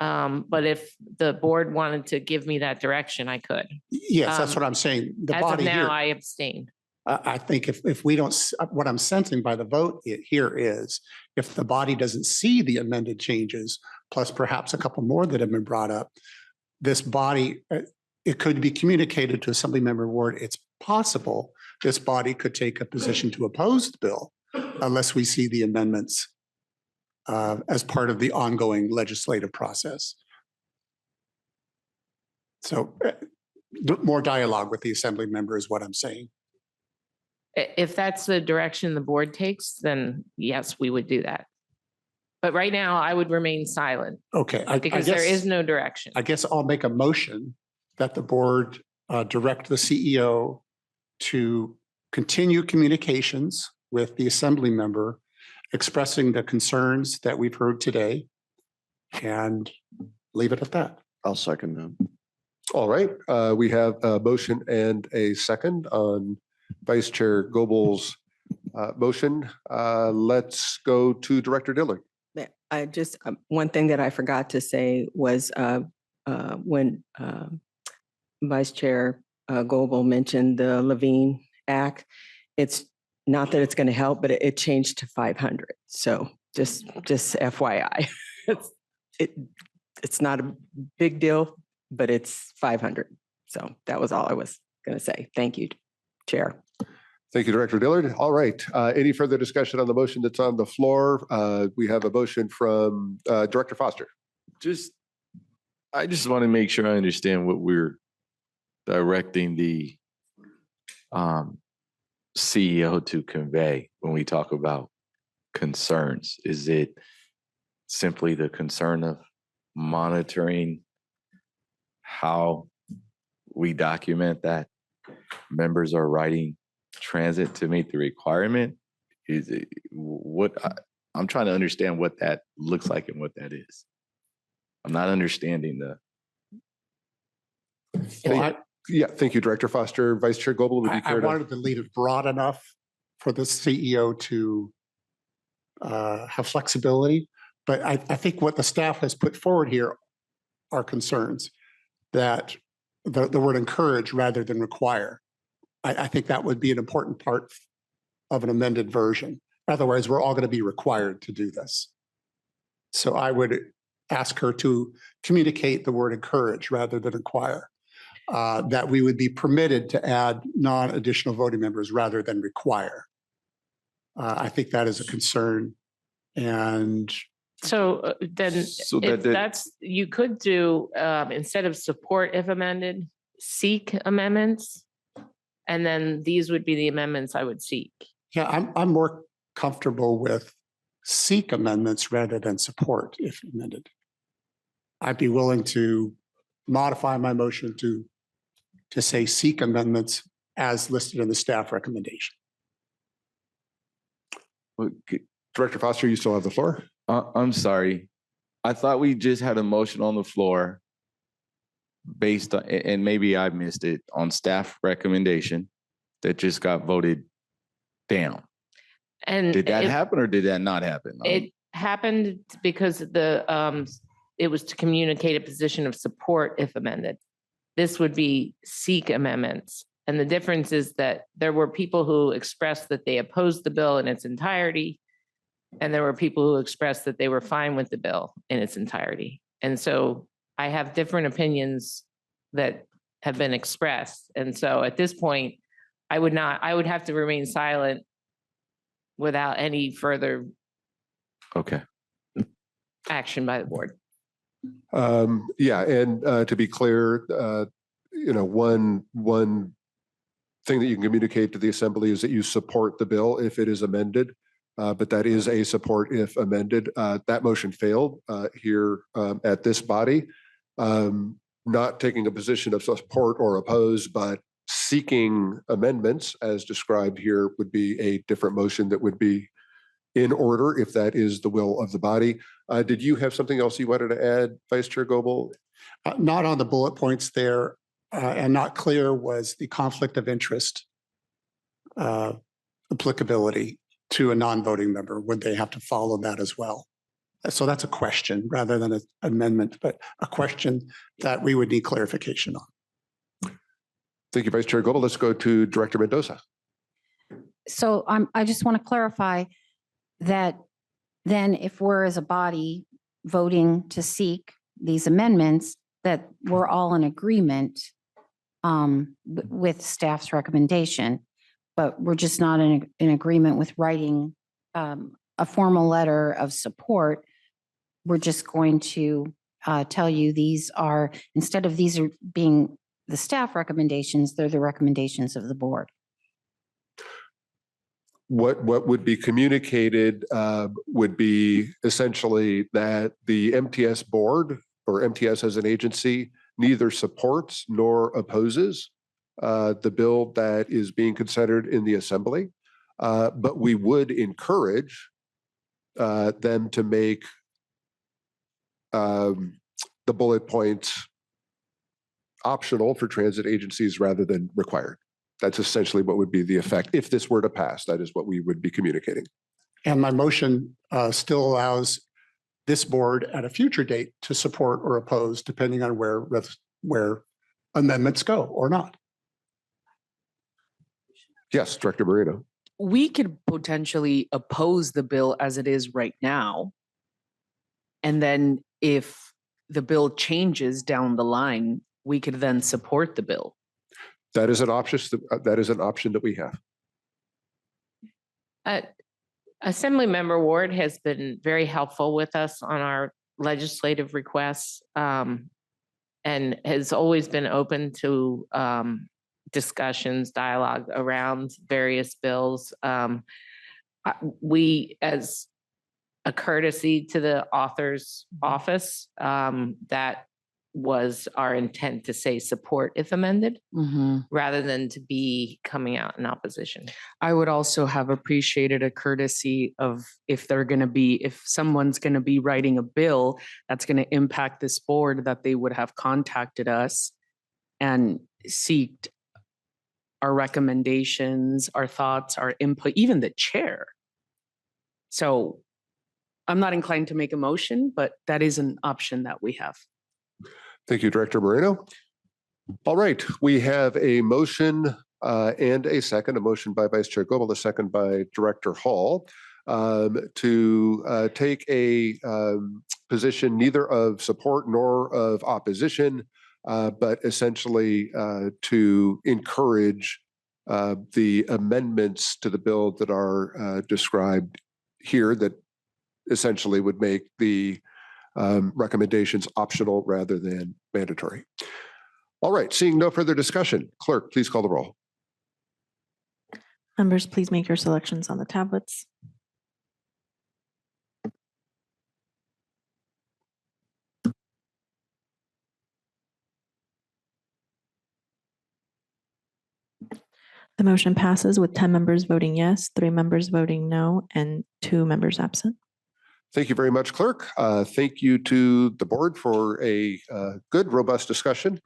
But if the board wanted to give me that direction, I could. Yes, that's what I'm saying. The As of body now, here. I abstain. I think if we don't, what I'm sensing by the vote here is if the body doesn't see the amended changes, plus perhaps a couple more that have been brought up, this body, it could be communicated to Assembly Member Ward. It's possible this body could take a position to oppose the bill unless we see the amendments as part of the ongoing legislative process. So more dialogue with the Assembly member is what I'm saying. If that's the direction the board takes, then yes, we would do that. But right now, I would remain silent. Okay. Because there is no direction. I guess I'll make a motion that the board direct the CEO to continue communications with the Assembly member, expressing the concerns that we've heard today, and leave it at that. I'll second that. All right, we have a motion and a second on Vice Chair Goebel's motion. Let's go to Director Dillard. I just, one thing that I forgot to say was when Vice Chair Goebel mentioned the Levine Act, it's not that it's going to help, but it changed to 500. So just FYI, it's not a big deal, but it's 500. So that was all I was going to say. Thank you, Chair. Thank you, Director Dillard. All right, any further discussion on the motion that's on the floor? We have a motion from Director Foster. I just want to make sure I understand what we're directing the CEO to convey when we talk about concerns. Is it simply the concern of monitoring how we document that members are riding transit to meet the requirement? Is it what I'm trying to understand what that looks like and what that is. I'm not understanding Thank you, Director Foster. Vice Chair Goebel, would you I care to? wanted to leave it broad enough for the CEO to have flexibility. But I think what the staff has put forward here are concerns that the word encourage rather than require. I think that would be an important part of an amended version. Otherwise, we're all going to be required to do this. So I would ask her to communicate the word encourage rather than require. That we would be permitted to add non-additional voting members rather than require. I think that is a concern. And so then if that's, you could do, instead of support if amended, seek amendments. And then these would be the amendments I would seek. yeah, I'm more comfortable with seek amendments rather than support if amended. I'd be willing to modify my motion to say seek amendments as listed in the staff recommendation. Director Foster, you still have the floor. I'm sorry. I thought we just had a motion on the floor based on, and maybe I missed it, on staff recommendation that just got voted down. And did that happen or did that not happen? It happened because it was to communicate a position of support if amended. This would be seek amendments. And the difference is that there were people who expressed that they opposed the bill in its entirety. And there were people who expressed that they were fine with the bill in its entirety. And so I have different opinions that have been expressed. And so at this point, I would have to remain silent without any further okay. action by the board. Yeah, and to be clear, one thing that you can communicate to the assembly is that you support the bill if it is amended, but that is a support if amended. That motion failed here at this body. Not taking a position of support or oppose, but seeking amendments as described here would be a different motion that would be in order if that is the will of the body. Did you have something else you wanted to add, Vice Chair Goebel? Not on the bullet points there, and not clear was the conflict of interest applicability to a non-voting member. Would they have to follow that as well? So that's a question rather than an amendment, but a question that we would need clarification on. Thank you, Vice Chair Goebel. Let's go to Director Mendoza. So I just want to clarify that then if we're as a body voting to seek these amendments, that we're all in agreement with staff's recommendation, but we're just not in agreement with writing a formal letter of support. We're just going to tell you these are, instead of these are being the staff recommendations, they're the recommendations of the board. What would be communicated would be essentially that the MTS board or MTS as an agency neither supports nor opposes the bill that is being considered in the assembly, but we would encourage them to make the bullet points optional for transit agencies rather than required. That's essentially what would be the effect. If this were to pass, that is what we would be communicating. And my motion still allows this board at a future date to support or oppose, depending on where amendments go or not. Yes, Director Moreno. We could potentially oppose the bill as it is right now. And then if the bill changes down the line, we could then support the bill. That is an option. That is an option that we have. Assemblymember Ward has been very helpful with us on our legislative requests and has always been open to discussions, dialogue around various bills. We, as a courtesy to the author's office, that was our intent to say support if amended, rather than to be coming out in opposition. I would also have appreciated a courtesy of if someone's going to be writing a bill that's going to impact this board, that they would have contacted us and seeked our recommendations, our thoughts, our input, even the chair. So I'm not inclined to make a motion, but that is an option that we have. Thank you, Director Moreno. All right, we have a motion and a second, a motion by Vice Chair Goebel, a second by Director Hall, to take a position neither of support nor of opposition, but essentially to encourage the amendments to the bill that are described here that essentially would make the recommendations optional rather than mandatory. All right, seeing no further discussion, clerk, please call the roll. Members, please make your selections on the tablets. The motion passes with 10 members voting yes, 3 members voting no, and 2 members absent. Thank you very much, clerk. Thank you to the board for a good, robust discussion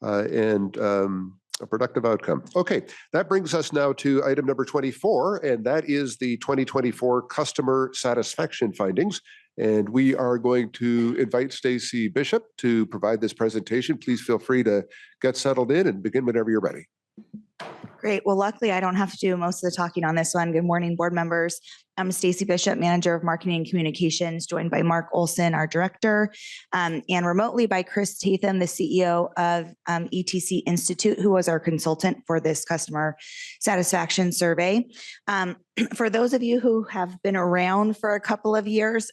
and a productive outcome. Okay, that brings us now to item number 24, and that is the 2024 customer satisfaction findings. And we are going to invite Stacy Bishop to provide this presentation. Please feel free to get settled in and begin whenever you're ready. Great. Well, luckily, I don't have to do most of the talking on this one. Good morning, board members. I'm Stacy Bishop, Manager of Marketing and Communications, joined by Mark Olson, our Director, and remotely by Chris Tatham, the CEO of ETC Institute, who was our consultant for this customer satisfaction survey. For those of you who have been around for a couple of years,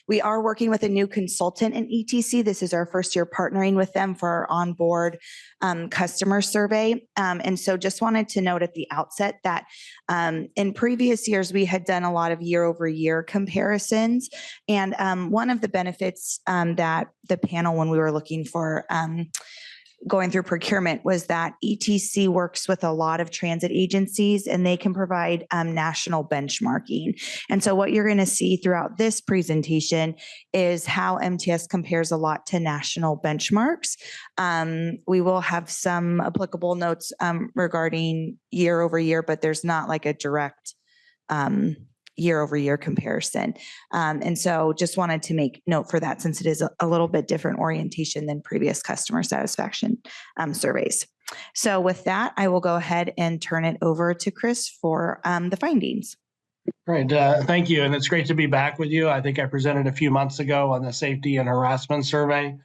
we are working with a new consultant in ETC. This is our first year partnering with them for our onboard customer survey. And so just wanted to note at the outset that in previous years, we had done a lot of year-over-year comparisons. And one of the benefits that the panel, when we were looking for going through procurement, was that ETC works with a lot of transit agencies and they can provide national benchmarking. And so what you're going to see throughout this presentation is how MTS compares a lot to national benchmarks. We will have some applicable notes regarding year over year, but there's not like a direct year-over-year comparison. And so just wanted to make note for that, since it is a little bit different orientation than previous customer satisfaction surveys. So with that, I will go ahead and turn it over to Chris for the findings. Great. Thank you. And it's great to be back with you. I think I presented a few months ago on the safety and harassment survey.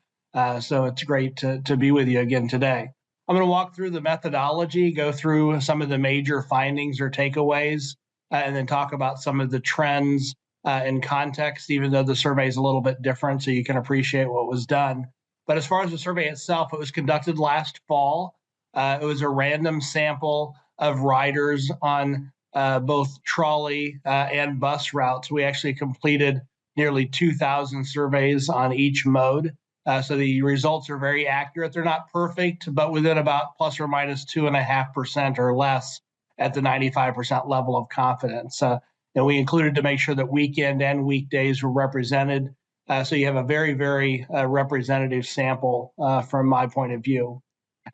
So it's great to be with you again today. I'm going to walk through the methodology, go through some of the major findings or takeaways, and then talk about some of the trends in context, even though the survey is a little bit different, so you can appreciate what was done. But as far as the survey itself, it was conducted last fall. It was a random sample of riders on both trolley and bus routes. We actually completed nearly 2,000 surveys on each mode. So the results are very accurate. They're not perfect, but within about plus or minus 2.5% or less at the 95% level of confidence. And we included to make sure that weekend and weekdays were represented. So you have a very, very representative sample from my point of view.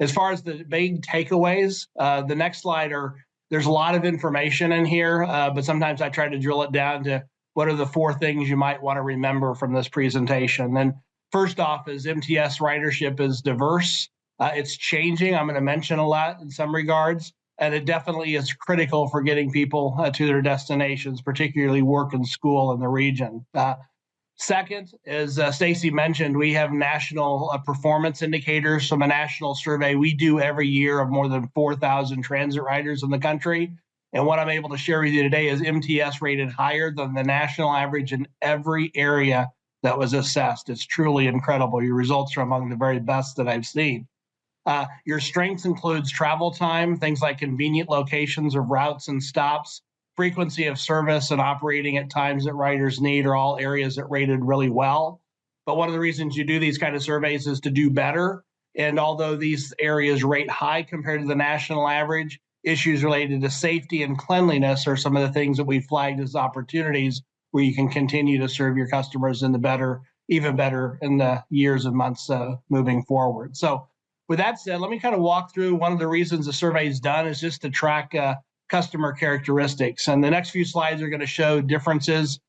As far as the big takeaways, the next slide there's a lot of information in here, but sometimes I try to drill it down to what are the 4 things you might want to remember from this presentation. And first off is MTS ridership is diverse. It's changing. I'm going to mention a lot in some regards. And it definitely is critical for getting people to their destinations, particularly work and school in the region. Second, as Stacy mentioned, we have national performance indicators from a national survey we do every year of more than 4,000 transit riders in the country. And what I'm able to share with you today is MTS rated higher than the national average in every area that was assessed. It's truly incredible. Your results are among the very best that I've seen. Your strengths includes travel time, things like convenient locations of routes and stops, frequency of service, and operating at times that riders need are all areas that rated really well. But one of the reasons you do these kind of surveys is to do better. And although these areas rate high compared to the national average, issues related to safety and cleanliness are some of the things that we flagged as opportunities where you can continue to serve your customers in the better, even better in the years and months moving forward. So with that said, let me kind of walk through one of the reasons the survey is done is just to track customer characteristics. And the next few slides are going to show differences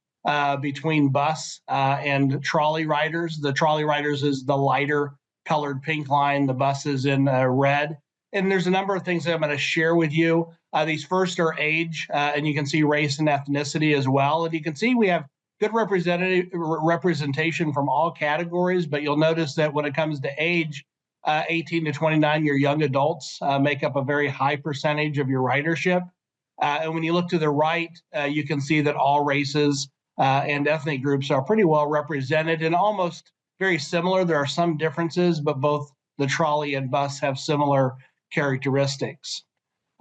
between bus and trolley riders. The trolley riders is the lighter colored pink line, the bus is in red. And there's a number of things that I'm going to share with you. These first are age, and you can see race and ethnicity as well. And you can see we have good representation from all categories, but you'll notice that when it comes to age, 18 to 29, your young adults make up a very high percentage of your ridership. And when you look to the right, you can see that all races and ethnic groups are pretty well represented and almost very similar. There are some differences, but both the trolley and bus have similar characteristics.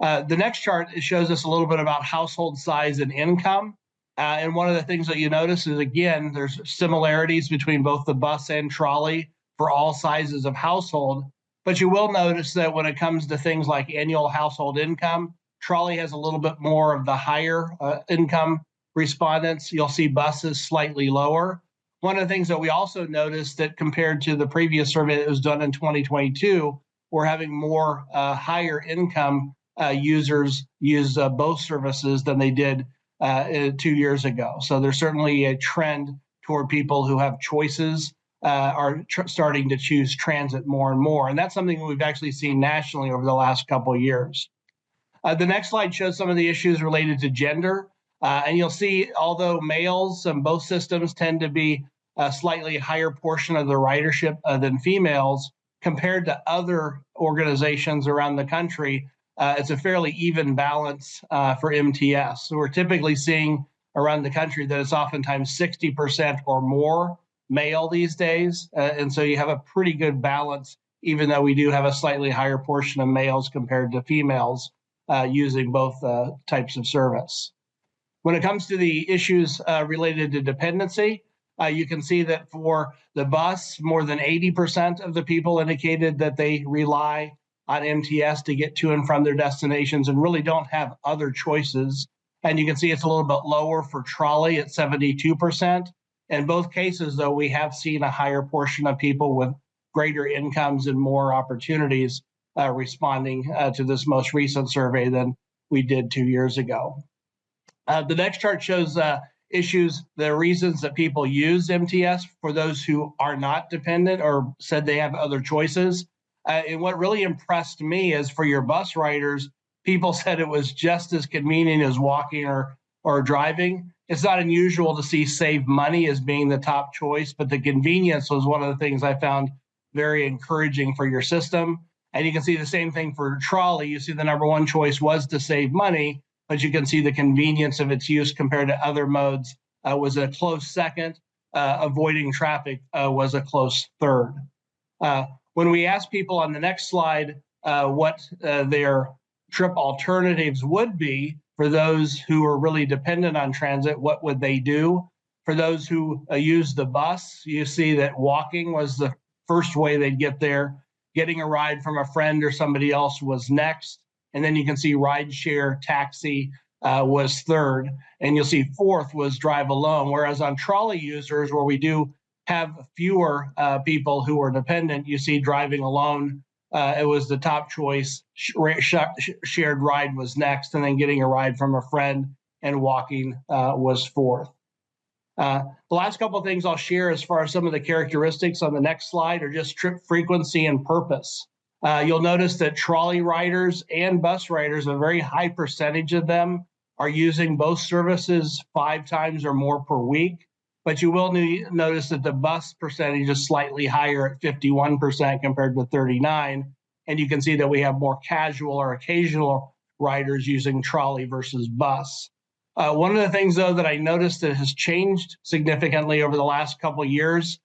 The next chart shows us a little bit about household size and income. And one of the things that you notice is, again, there's similarities between both the bus and trolley for all sizes of household. But you will notice that when it comes to things like annual household income, trolley has a little bit more of the higher income respondents. You'll see buses slightly lower. One of the things that we also noticed that compared to the previous survey that was done in 2022, we're having more higher income users use both services than they did 2 years ago. So there's certainly a trend toward people who have choices are starting to choose transit more and more. And that's something we've actually seen nationally over the last couple of years. The next slide shows some of the issues related to gender. And you'll see, although males in both systems tend to be a slightly higher portion of the ridership than females, compared to other organizations around the country, it's a fairly even balance for MTS. So we're typically seeing around the country that it's oftentimes 60% or more male these days. And so you have a pretty good balance, even though we do have a slightly higher portion of males compared to females using both types of service. When it comes to the issues related to dependency, you can see that for the bus, more than 80% of the people indicated that they rely on MTS to get to and from their destinations and really don't have other choices. And you can see it's a little bit lower for trolley at 72%. In both cases, though, we have seen a higher portion of people with greater incomes and more opportunities responding to this most recent survey than we did 2 years ago. The next chart shows the reasons that people use MTS for those who are not dependent or said they have other choices. And what really impressed me is for your bus riders, people said it was just as convenient as walking or driving. It's not unusual to see save money as being the top choice, but the convenience was one of the things I found very encouraging for your system. And you can see the same thing for trolley. You see the number one choice was to save money, but you can see the convenience of its use compared to other modes was a close second. Avoiding traffic was a close third. When we ask people on the next slide what their trip alternatives would be for those who are really dependent on transit, what would they do? For those who use the bus, you see that walking was the first way they'd get there. Getting a ride from a friend or somebody else was next. And then you can see rideshare taxi was third. And you'll see fourth was drive alone. Whereas on trolley users, where we do have fewer people who are dependent, you see driving alone. It was the top choice. Shared ride was next. And then getting a ride from a friend and walking was fourth. The last couple of things I'll share as far as some of the characteristics on the next slide are just trip frequency and purpose. You'll notice that trolley riders and bus riders, a very high percentage of them are using both services 5 times or more per week. But you will notice that the bus percentage is slightly higher at 51% compared with 39%. And you can see that we have more casual or occasional riders using trolley versus bus. One of the things, though, that I noticed that has changed significantly over the last couple of years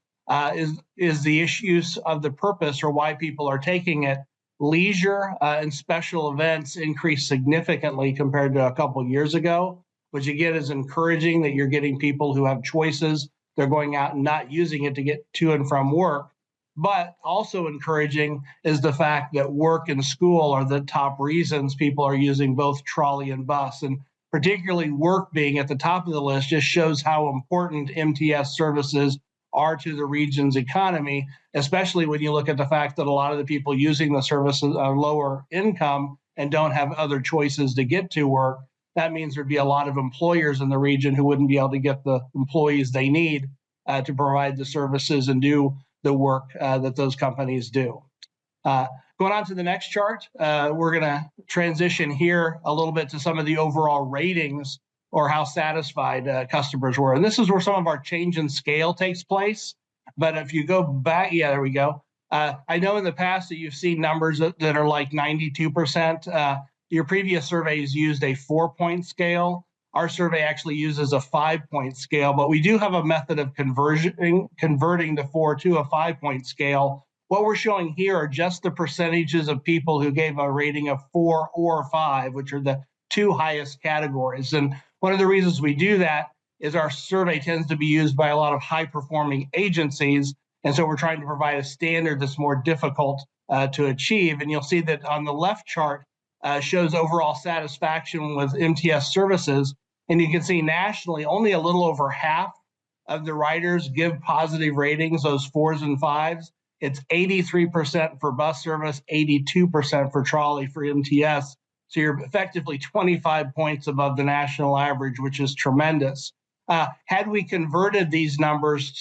is the issues of the purpose or why people are taking it. Leisure and special events increased significantly compared to a couple of years ago, which again is encouraging that you're getting people who have choices. They're going out and not using it to get to and from work. But also encouraging is the fact that work and school are the top reasons people are using both trolley and bus. And particularly work being at the top of the list just shows how important MTS services are to the region's economy, especially when you look at the fact that a lot of the people using the services are lower income and don't have other choices to get to work. That means there'd be a lot of employers in the region who wouldn't be able to get the employees they need to provide the services and do the work that those companies do. Going on to the next chart, we're going to transition here a little bit to some of the overall ratings or how satisfied customers were. And this is where some of our change in scale takes place. But if you go back, yeah, there we go. I know in the past that you've seen numbers that are like 92%. Your previous surveys used a 4-point scale. Our survey actually uses a 5-point scale, but we do have a method of converting the 4 to a 5-point scale. What we're showing here are just the percentages of people who gave a rating of 4 or 5, which are the 2 highest categories. And one of the reasons we do that is our survey tends to be used by a lot of high-performing agencies. And so we're trying to provide a standard that's more difficult to achieve. And you'll see that on the left chart shows overall satisfaction with MTS services. And you can see nationally, only a little over half of the riders give positive ratings, those 4s and 5s. It's 83% for bus service, 82% for trolley for MTS. So you're effectively 25 points above the national average, which is tremendous. Had we converted these numbers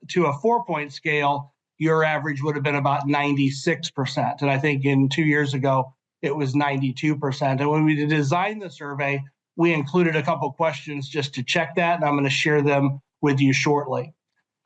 to a 4-point scale, your average would have been about 96%. And I think 2 years ago, it was 92%. And when we designed the survey, we included a couple questions just to check that, and I'm going to share them with you shortly.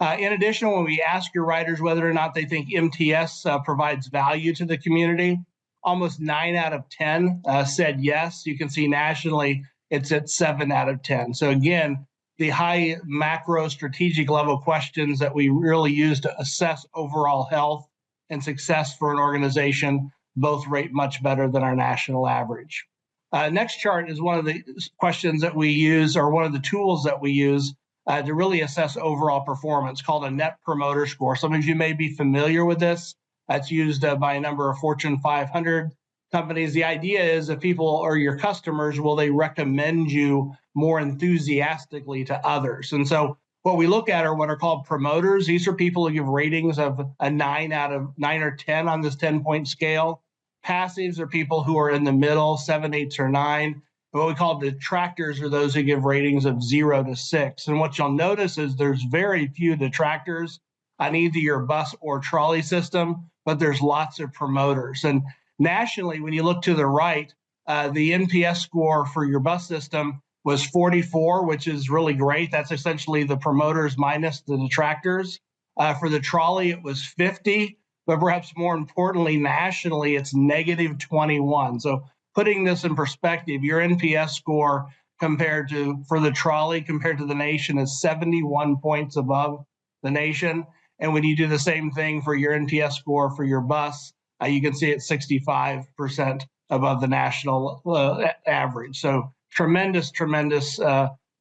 In addition, when we ask your writers whether or not they think MTS provides value to the community, almost 9 out of 10 said yes. You can see nationally it's at 7 out of 10. So again, the high macro strategic level questions that we really use to assess overall health and success for an organization both rate much better than our national average. Next chart is one of the questions that we use, or one of the tools that we use to really assess overall performance, called a Net Promoter Score. Some of you may be familiar with this. That's used by a number of Fortune 500 companies. The idea is if people or your customers, will they recommend you more enthusiastically to others? And so what we look at are what are called promoters. These are people who give ratings of a 9 or 10 on this 10-point scale. Passives are people who are in the middle, 7, 8, or 9. And what we call detractors are those who give ratings of 0 to 6. And what you'll notice is there's very few detractors on either your bus or trolley system, but there's lots of promoters. And nationally, when you look to the right, the NPS score for your bus system was 44, which is really great. That's essentially the promoters minus the detractors. For the trolley, it was 50, but perhaps more importantly, nationally, it's negative 21. So putting this in perspective, your NPS score for the trolley compared to the nation is 71 points above the nation. And when you do the same thing for your NPS score for your bus, you can see it's 65% above the national average. So tremendous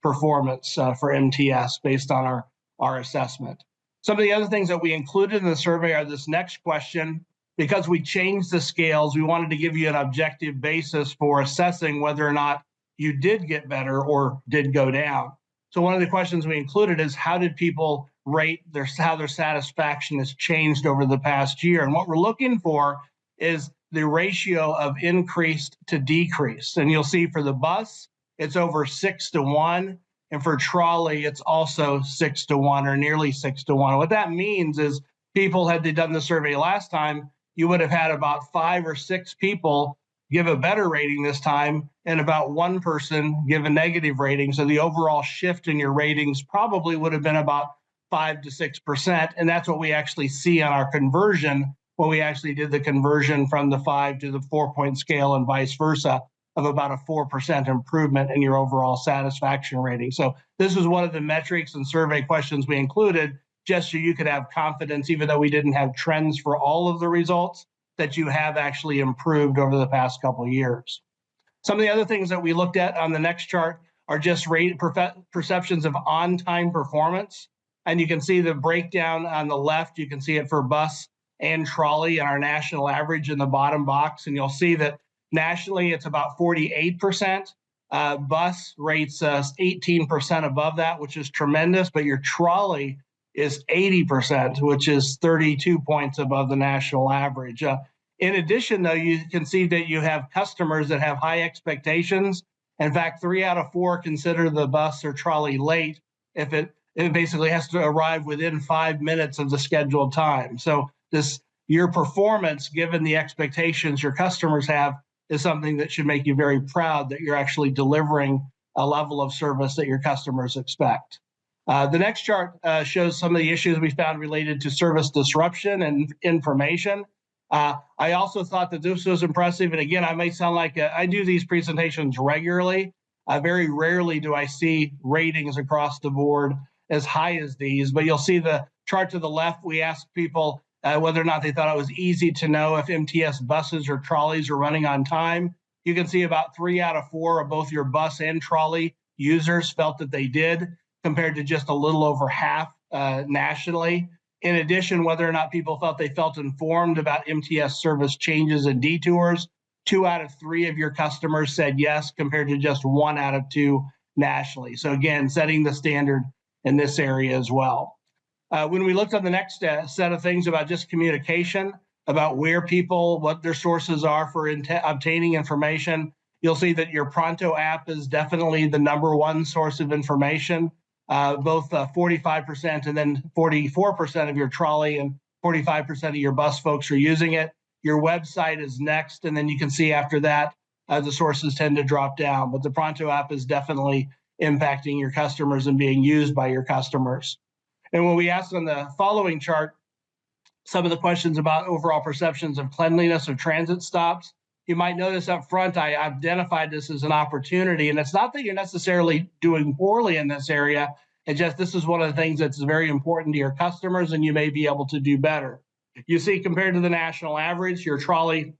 performance for MTS based on our assessment. Some of the other things that we included in the survey are this next question. Because we changed the scales, we wanted to give you an objective basis for assessing whether or not you did get better or did go down. So one of the questions we included is, how did people rate how their satisfaction has changed over the past year? And what we're looking for is the ratio of increased to decreased. And you'll see for the bus, it's over 6 to 1. And for trolley, it's also 6 to 1, or nearly 6 to 1. What that means is people, had they done the survey last time, you would have had about 5 or 6 people give a better rating this time, and about 1 person give a negative rating. So the overall shift in your ratings probably would have been about 5 to 6%. And that's what we actually see on our conversion when we actually did the conversion from the 5 to the 4-point scale and vice versa, of about a 4% improvement in your overall satisfaction rating. So this was one of the metrics and survey questions we included, just so you could have confidence, even though we didn't have trends for all of the results, that you have actually improved over the past couple of years. Some of the other things that we looked at on the next chart are just perceptions of on-time performance. And you can see the breakdown on the left. You can see it for bus and trolley and our national average in the bottom box. And you'll see that nationally, it's about 48%. Bus rates 18% above that, which is tremendous. But your trolley is 80%, which is 32 points above the national average. In addition, though, you can see that you have customers that have high expectations. In fact, 3 out of 4 consider the bus or trolley late if it basically has to arrive within 5 minutes of the scheduled time. So your performance, given the expectations your customers have, is something that should make you very proud that you're actually delivering a level of service that your customers expect. The next chart shows some of the issues we found related to service disruption and information. I also thought that this was impressive. And again, I may sound like I do these presentations regularly. Very rarely do I see ratings across the board as high as these, but you'll see the chart to the left. We asked people whether or not they thought it was easy to know if MTS buses or trolleys are running on time. You can see about 3 out of 4 of both your bus and trolley users felt that they did, compared to just a little over half nationally. In addition, whether or not people felt informed about MTS service changes and detours, 2 out of 3 of your customers said yes, compared to just 1 out of 2 nationally. So again, setting the standard in this area as well. When we looked at the next set of things about just communication, about what their sources are for obtaining information, you'll see that your Pronto app is definitely the #1 source of information. Both 45% and then 44% of your trolley and 45% of your bus folks are using it. Your website is next, and then you can see after that the sources tend to drop down. But the Pronto app is definitely impacting your customers and being used by your customers. And when we asked on the following chart, some of the questions about overall perceptions of cleanliness of transit stops, you might notice up front, I identified this as an opportunity. And it's not that you're necessarily doing poorly in this area. It's just this is one of the things that's very important to your customers, and you may be able to do better. You see, compared to the national average, your trolley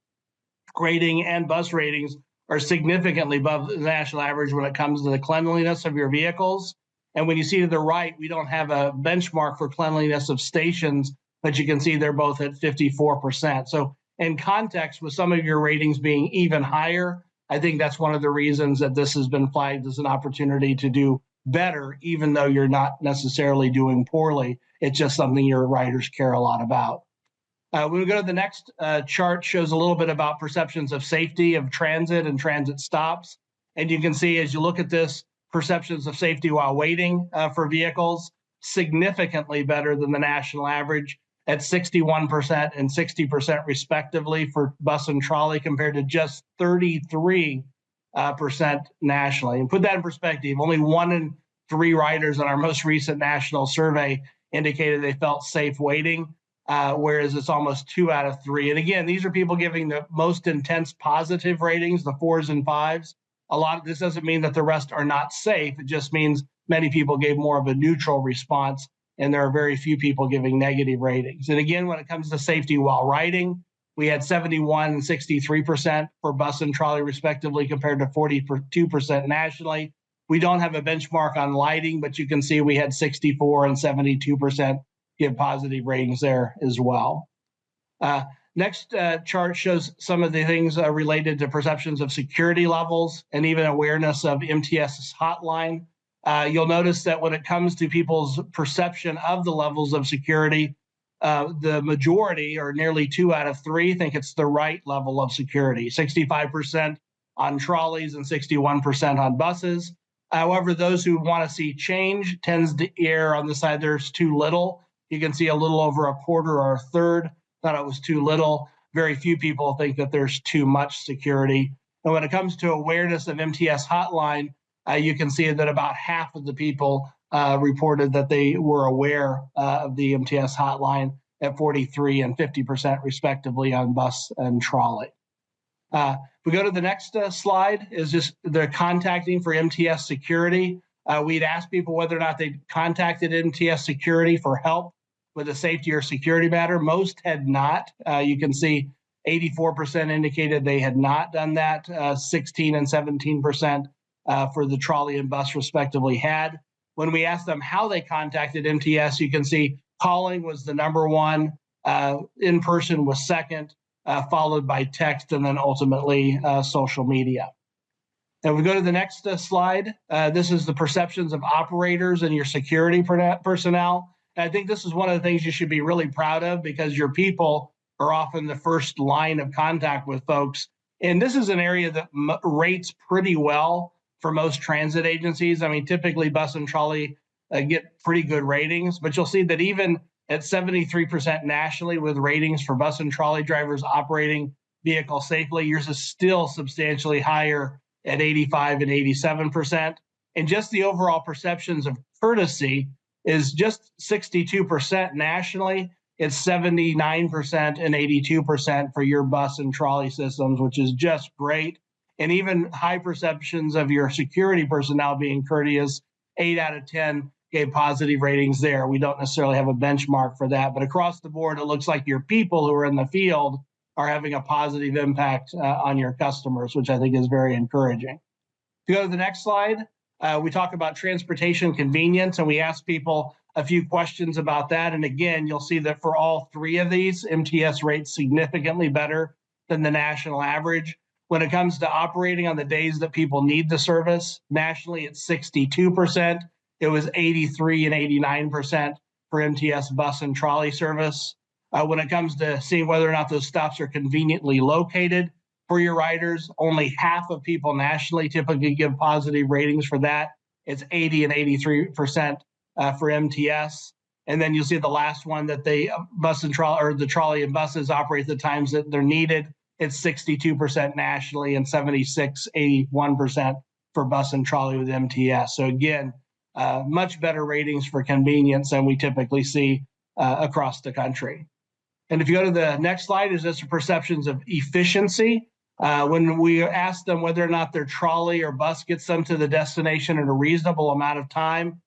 rating and bus ratings are significantly above the national average when it comes to the cleanliness of your vehicles. And when you see to the right, we don't have a benchmark for cleanliness of stations, but you can see they're both at 54%. So in context, with some of your ratings being even higher, I think that's one of the reasons that this has been flagged as an opportunity to do better, even though you're not necessarily doing poorly. It's just something your riders care a lot about. When we go to the next chart, shows a little bit about perceptions of safety of transit and transit stops. And you can see as you look at this, perceptions of safety while waiting for vehicles, significantly better than the national average at 61% and 60% respectively for bus and trolley, compared to just 33% nationally. And put that in perspective, only 1 in 3 riders on our most recent national survey indicated they felt safe waiting, whereas it's almost 2 out of 3. And again, these are people giving the most intense positive ratings, the 4s and 5s. A lot of this doesn't mean that the rest are not safe. It just means many people gave more of a neutral response, and there are very few people giving negative ratings. And again, when it comes to safety while riding, we had 71 and 63% for bus and trolley respectively, compared to 42% nationally. We don't have a benchmark on lighting, but you can see we had 64 and 72% give positive ratings there as well. Next chart shows some of the things related to perceptions of security levels and even awareness of MTS's hotline. You'll notice that when it comes to people's perception of the levels of security, the majority, or nearly 2 out of 3, think it's the right level of security, 65% on trolleys and 61% on buses. However, those who want to see change tends to err on the side there's too little. You can see a little over a quarter or a third thought it was too little. Very few people think that there's too much security. And when it comes to awareness of MTS hotline, you can see that about half of the people reported that they were aware of the MTS hotline, at 43 and 50% respectively on bus and trolley. We go to the next slide, is just the contacting for MTS security. We'd asked people whether or not they contacted MTS security for help with a safety or security matter. Most had not. You can see 84% indicated they had not done that. 16 and 17% for the trolley and bus respectively had. When we asked them how they contacted MTS, you can see calling was the number 1, in person was second, followed by text, and then ultimately social media. And we go to the next slide. This is the perceptions of operators and your security personnel. And I think this is one of the things you should be really proud of, because your people are often the first line of contact with folks. And this is an area that rates pretty well for most transit agencies. I mean, typically bus and trolley get pretty good ratings, but you'll see that even at 73% nationally with ratings for bus and trolley drivers operating vehicles safely, yours is still substantially higher at 85 and 87%. And just the overall perceptions of courtesy is just 62% nationally. It's 79% and 82% for your bus and trolley systems, which is just great. And even high perceptions of your security personnel being courteous, 8 out of 10 gave positive ratings there. We don't necessarily have a benchmark for that, but across the board, it looks like your people who are in the field are having a positive impact on your customers, which I think is very encouraging. If you go to the next slide, we talk about transportation convenience, and we ask people a few questions about that. And again, you'll see that for all 3 of these, MTS rates significantly better than the national average. When it comes to operating on the days that people need the service, nationally it's 62%. It was 83 and 89% for MTS bus and trolley service. When it comes to seeing whether or not those stops are conveniently located for your riders, only half of people nationally typically give positive ratings for that. It's 80 and 83% for MTS. And then you'll see the last one that they bus and trolley, or the trolley and buses operate the times that they're needed. it's 62% nationally and 81% for bus and trolley with MTS. So again, much better ratings for convenience than we typically see across the country. And if you go to the next slide, is this perceptions of efficiency? When we ask them whether or not their trolley or bus gets them to the destination in a reasonable amount of time,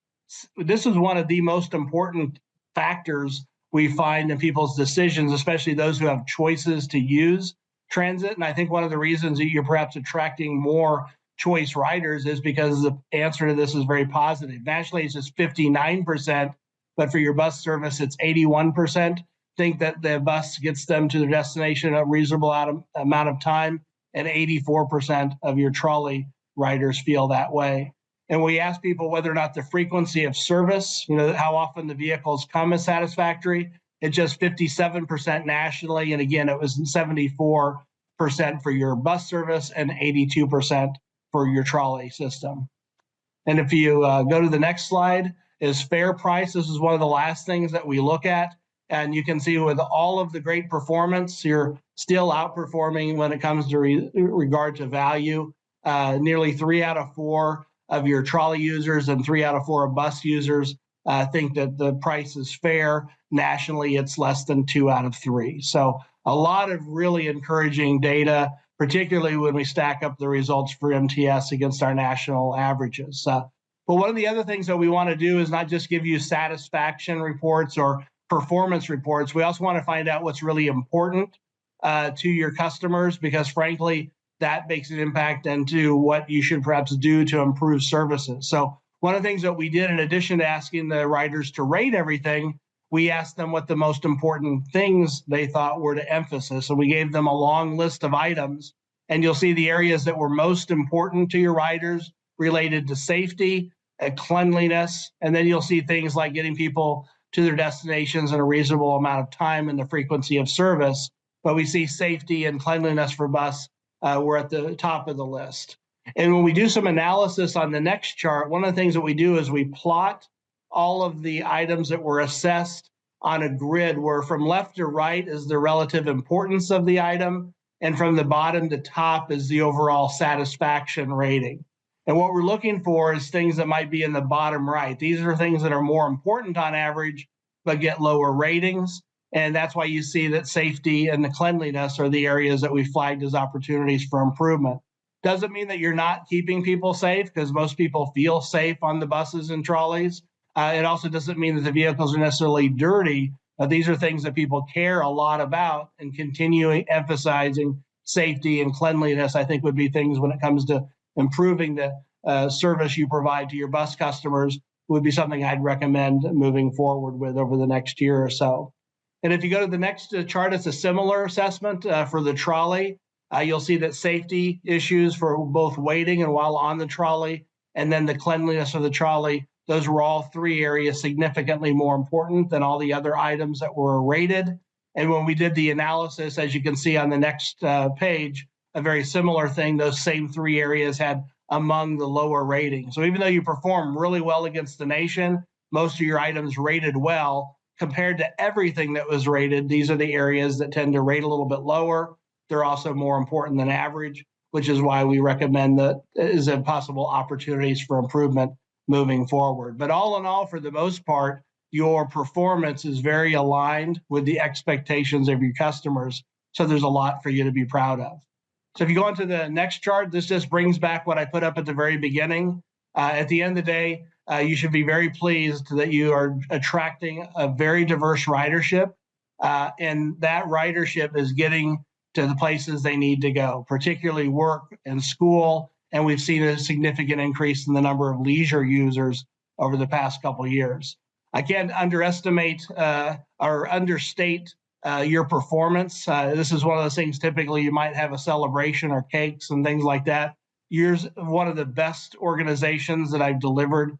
this is one of the most important factors we find in people's decisions, especially those who have choices to use transit. And I think one of the reasons that you're perhaps attracting more choice riders is because the answer to this is very positive. Nationally, it's just 59%, but for your bus service, it's 81%. Think that the bus gets them to their destination in a reasonable amount of time, and 84% of your trolley riders feel that way. And we ask people whether or not the frequency of service, how often the vehicles come, is satisfactory. It's just 57% nationally. And again, it was 74% for your bus service and 82% for your trolley system. And if you go to the next slide, is fare price. This is one of the last things that we look at. And you can see with all of the great performance, you're still outperforming when it comes to regard to value. Nearly 3 out of 4 of your trolley users and 3 out of 4 of bus users think that the price is fair. Nationally, it's less than 2 out of 3. So a lot of really encouraging data, particularly when we stack up the results for MTS against our national averages. But one of the other things that we want to do is not just give you satisfaction reports or performance reports. We also want to find out what's really important to your customers, because frankly, that makes an impact into what you should perhaps do to improve services. So one of the things that we did, in addition to asking the riders to rate everything, we asked them what the most important things they thought were to emphasis. So we gave them a long list of items, and you'll see the areas that were most important to your riders related to safety, cleanliness, and then you'll see things like getting people to their destinations in a reasonable amount of time and the frequency of service. But we see safety and cleanliness for bus were at the top of the list. And when we do some analysis on the next chart, one of the things that we do is we plot all of the items that were assessed on a grid, where from left to right is the relative importance of the item, and from the bottom to top is the overall satisfaction rating. And what we're looking for is things that might be in the bottom right. These are things that are more important on average, but get lower ratings. And that's why you see that safety and the cleanliness are the areas that we flagged as opportunities for improvement. Doesn't mean that you're not keeping people safe, because most people feel safe on the buses and trolleys. It also doesn't mean that the vehicles are necessarily dirty. These are things that people care a lot about, and continuing emphasizing safety and cleanliness, I think, would be things when it comes to improving the service you provide to your bus customers, would be something I'd recommend moving forward with over the next year or so. And if you go to the next chart, it's a similar assessment for the trolley. You'll see that safety issues for both waiting and while on the trolley, and then the cleanliness of the trolley, those were all 3 areas significantly more important than all the other items that were rated. And when we did the analysis, as you can see on the next page, a very similar thing, those same 3 areas had among the lower ratings. So even though you perform really well against the nation, most of your items rated well, compared to everything that was rated, these are the areas that tend to rate a little bit lower. They're also more important than average, which is why we recommend that as possible opportunities for improvement moving forward. But all in all, for the most part, your performance is very aligned with the expectations of your customers. So there's a lot for you to be proud of. So if you go on to the next chart, this just brings back what I put up at the very beginning. At the end of the day, you should be very pleased that you are attracting a very diverse ridership, and that ridership is getting to the places they need to go, particularly work and school. And we've seen a significant increase in the number of leisure users over the past couple of years. I can't underestimate or understate your performance. This is one of those things, typically you might have a celebration or cakes and things like that. You're one of the best organizations that I've delivered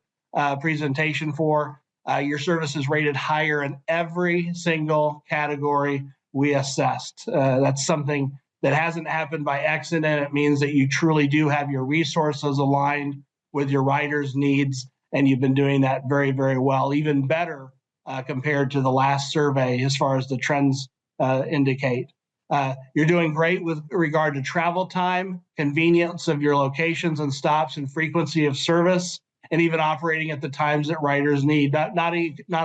presentation for. Your service is rated higher in every single category we assessed. That's something that hasn't happened by accident. It means that you truly do have your resources aligned with your riders' needs, and you've been doing that very, very well, even better compared to the last survey as far as the trends indicate. You're doing great with regard to travel time, convenience of your locations and stops, and frequency of service, and even operating at the times that riders need. Not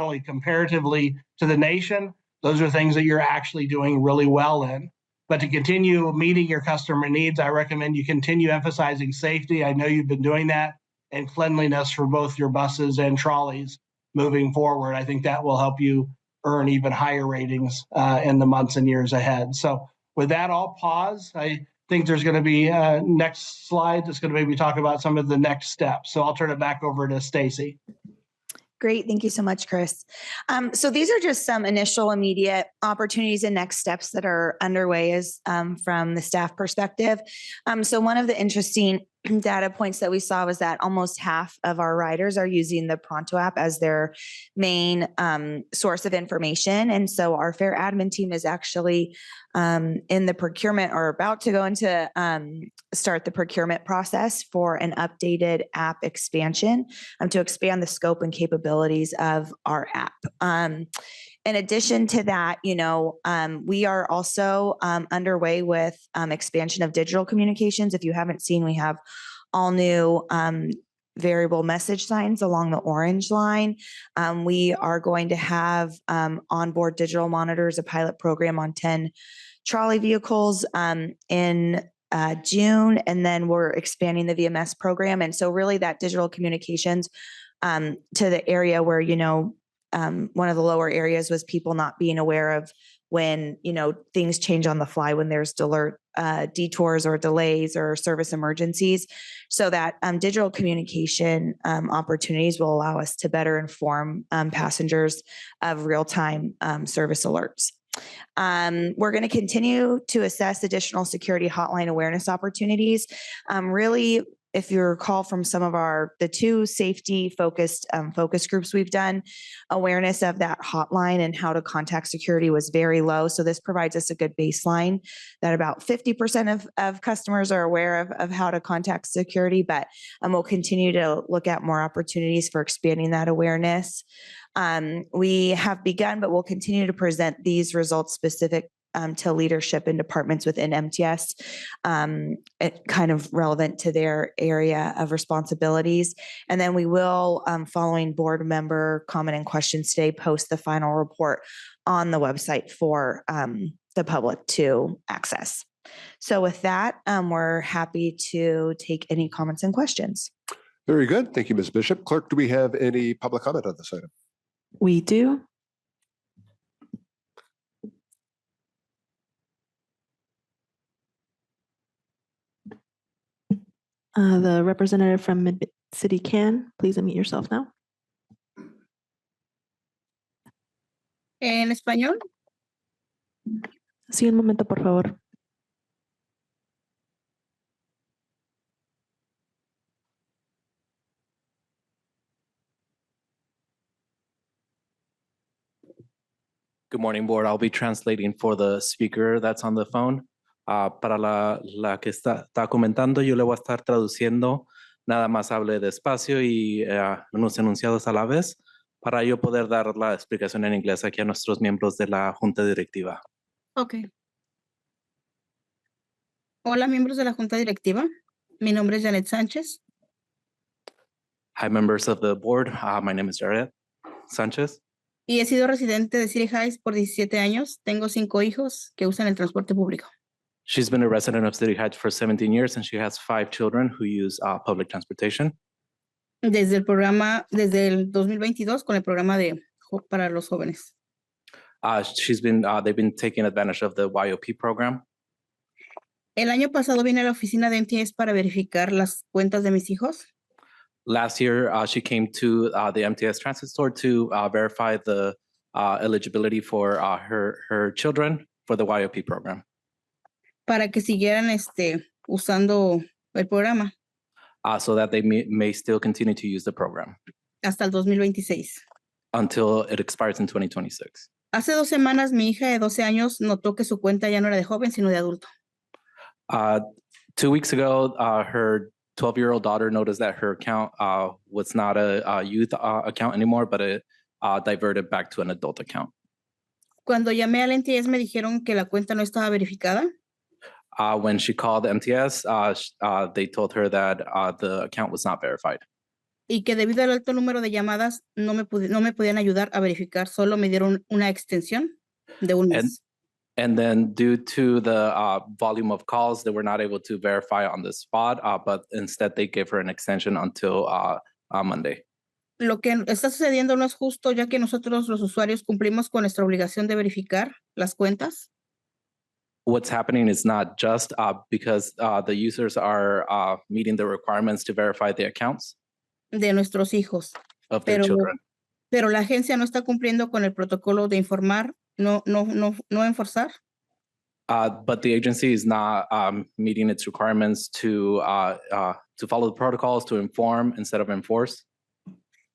only comparatively to the nation, those are things that you're actually doing really well in. But to continue meeting your customer needs, I recommend you continue emphasizing safety. I know you've been doing that, and cleanliness for both your buses and trolleys moving forward. I think that will help you earn even higher ratings in the months and years ahead. So with that, I'll pause. I think there's going to be next slide that's going to maybe talk about some of the next steps. So I'll turn it back over to Stacy. Great. Thank you so much, Chris. So these are just some initial immediate opportunities and next steps that are underway as from the staff perspective. So one of the interesting data points that we saw was that almost half of our riders are using the Pronto app as their main source of information. And so our fare admin team is actually in the procurement or about to go into start the procurement process for an updated app expansion to expand the scope and capabilities of our app. In addition to that, we are also underway with expansion of digital communications. If you haven't seen, we have all new variable message signs along the orange line. We are going to have onboard digital monitors, a pilot program on 10 trolley vehicles in June, and then we're expanding the VMS program. And so really that digital communications to the area where, one of the lower areas was people not being aware of when, things change on the fly, when there's detours or delays or service emergencies. So that digital communication opportunities will allow us to better inform passengers of real-time service alerts. We're going to continue to assess additional security hotline awareness opportunities. Really, if you recall from some of the two safety focused focus groups we've done, awareness of that hotline and how to contact security was very low. So this provides us a good baseline that about 50% of customers are aware of how to contact security, but we'll continue to look at more opportunities for expanding that awareness. We have begun, but we'll continue to present these results specific to leadership and departments within MTS, kind of relevant to their area of responsibilities. And then we will, following board member comment and questions today, post the final report on the website for the public to access. So with that, we're happy to take any comments and questions. Very good. Thank you, Ms. Bishop. Clerk, do we have any public comment on this item? We do. The representative from Mid-City Can, please unmute yourself now. En español. Sí, un momento, por favor. Good morning, board. I'll be translating for the speaker that's on the phone. Para la que está comentando, yo le voy a estar traduciendo. Nada más hable despacio y unos enunciados a la vez para yo poder dar la explicación en inglés aquí a nuestros miembros de la Junta Directiva. Ok. Hola, miembros de la Junta Directiva. Mi nombre es Janet Sánchez. Hi, members of the board. My name is Jared Sánchez. Y he sido residente de City Heights por 17 años. Tengo 5 hijos que usan el transporte público. She's been a resident of City Heights for 17 years and she has 5 children who use public transportation. Desde el 2022 con el programa para los jóvenes. They've been taking advantage of the YOP program. El año pasado vine a la oficina de MTS para verificar las cuentas de mis hijos. Last year, she came to the MTS Transit Store to verify the eligibility for her children for the YOP program. Para que siguieran usando el programa. So that they may still continue to use the program. Hasta el 2026. Until it expires in 2026. Hace 2 semanas, mi hija de 12 años notó que su cuenta ya no era de joven, sino de adulto. 2 weeks ago, her 12-year-old daughter noticed that her account was not a youth account anymore, but it diverted back to an adult account. Cuando llamé al NTS me dijeron que la cuenta no estaba verificada When she called MTS, they told her that the account was not verified. y que debido al alto número de llamadas no me podían ayudar a verificar, solo me dieron una extensión de un mes. And then due to the volume of calls, they were not able to verify on the spot, but instead they gave her an extension until Monday. Lo que está sucediendo no es justo, ya que nosotros los usuarios cumplimos con nuestra obligación de verificar las cuentas. What's happening is not just because the users are meeting the requirements to verify the accounts de nuestros hijos. of their children. Pero la agencia no está cumpliendo con el protocolo de informar, no enforzar. But the agency is not meeting its requirements to follow the protocols, to inform instead of enforce.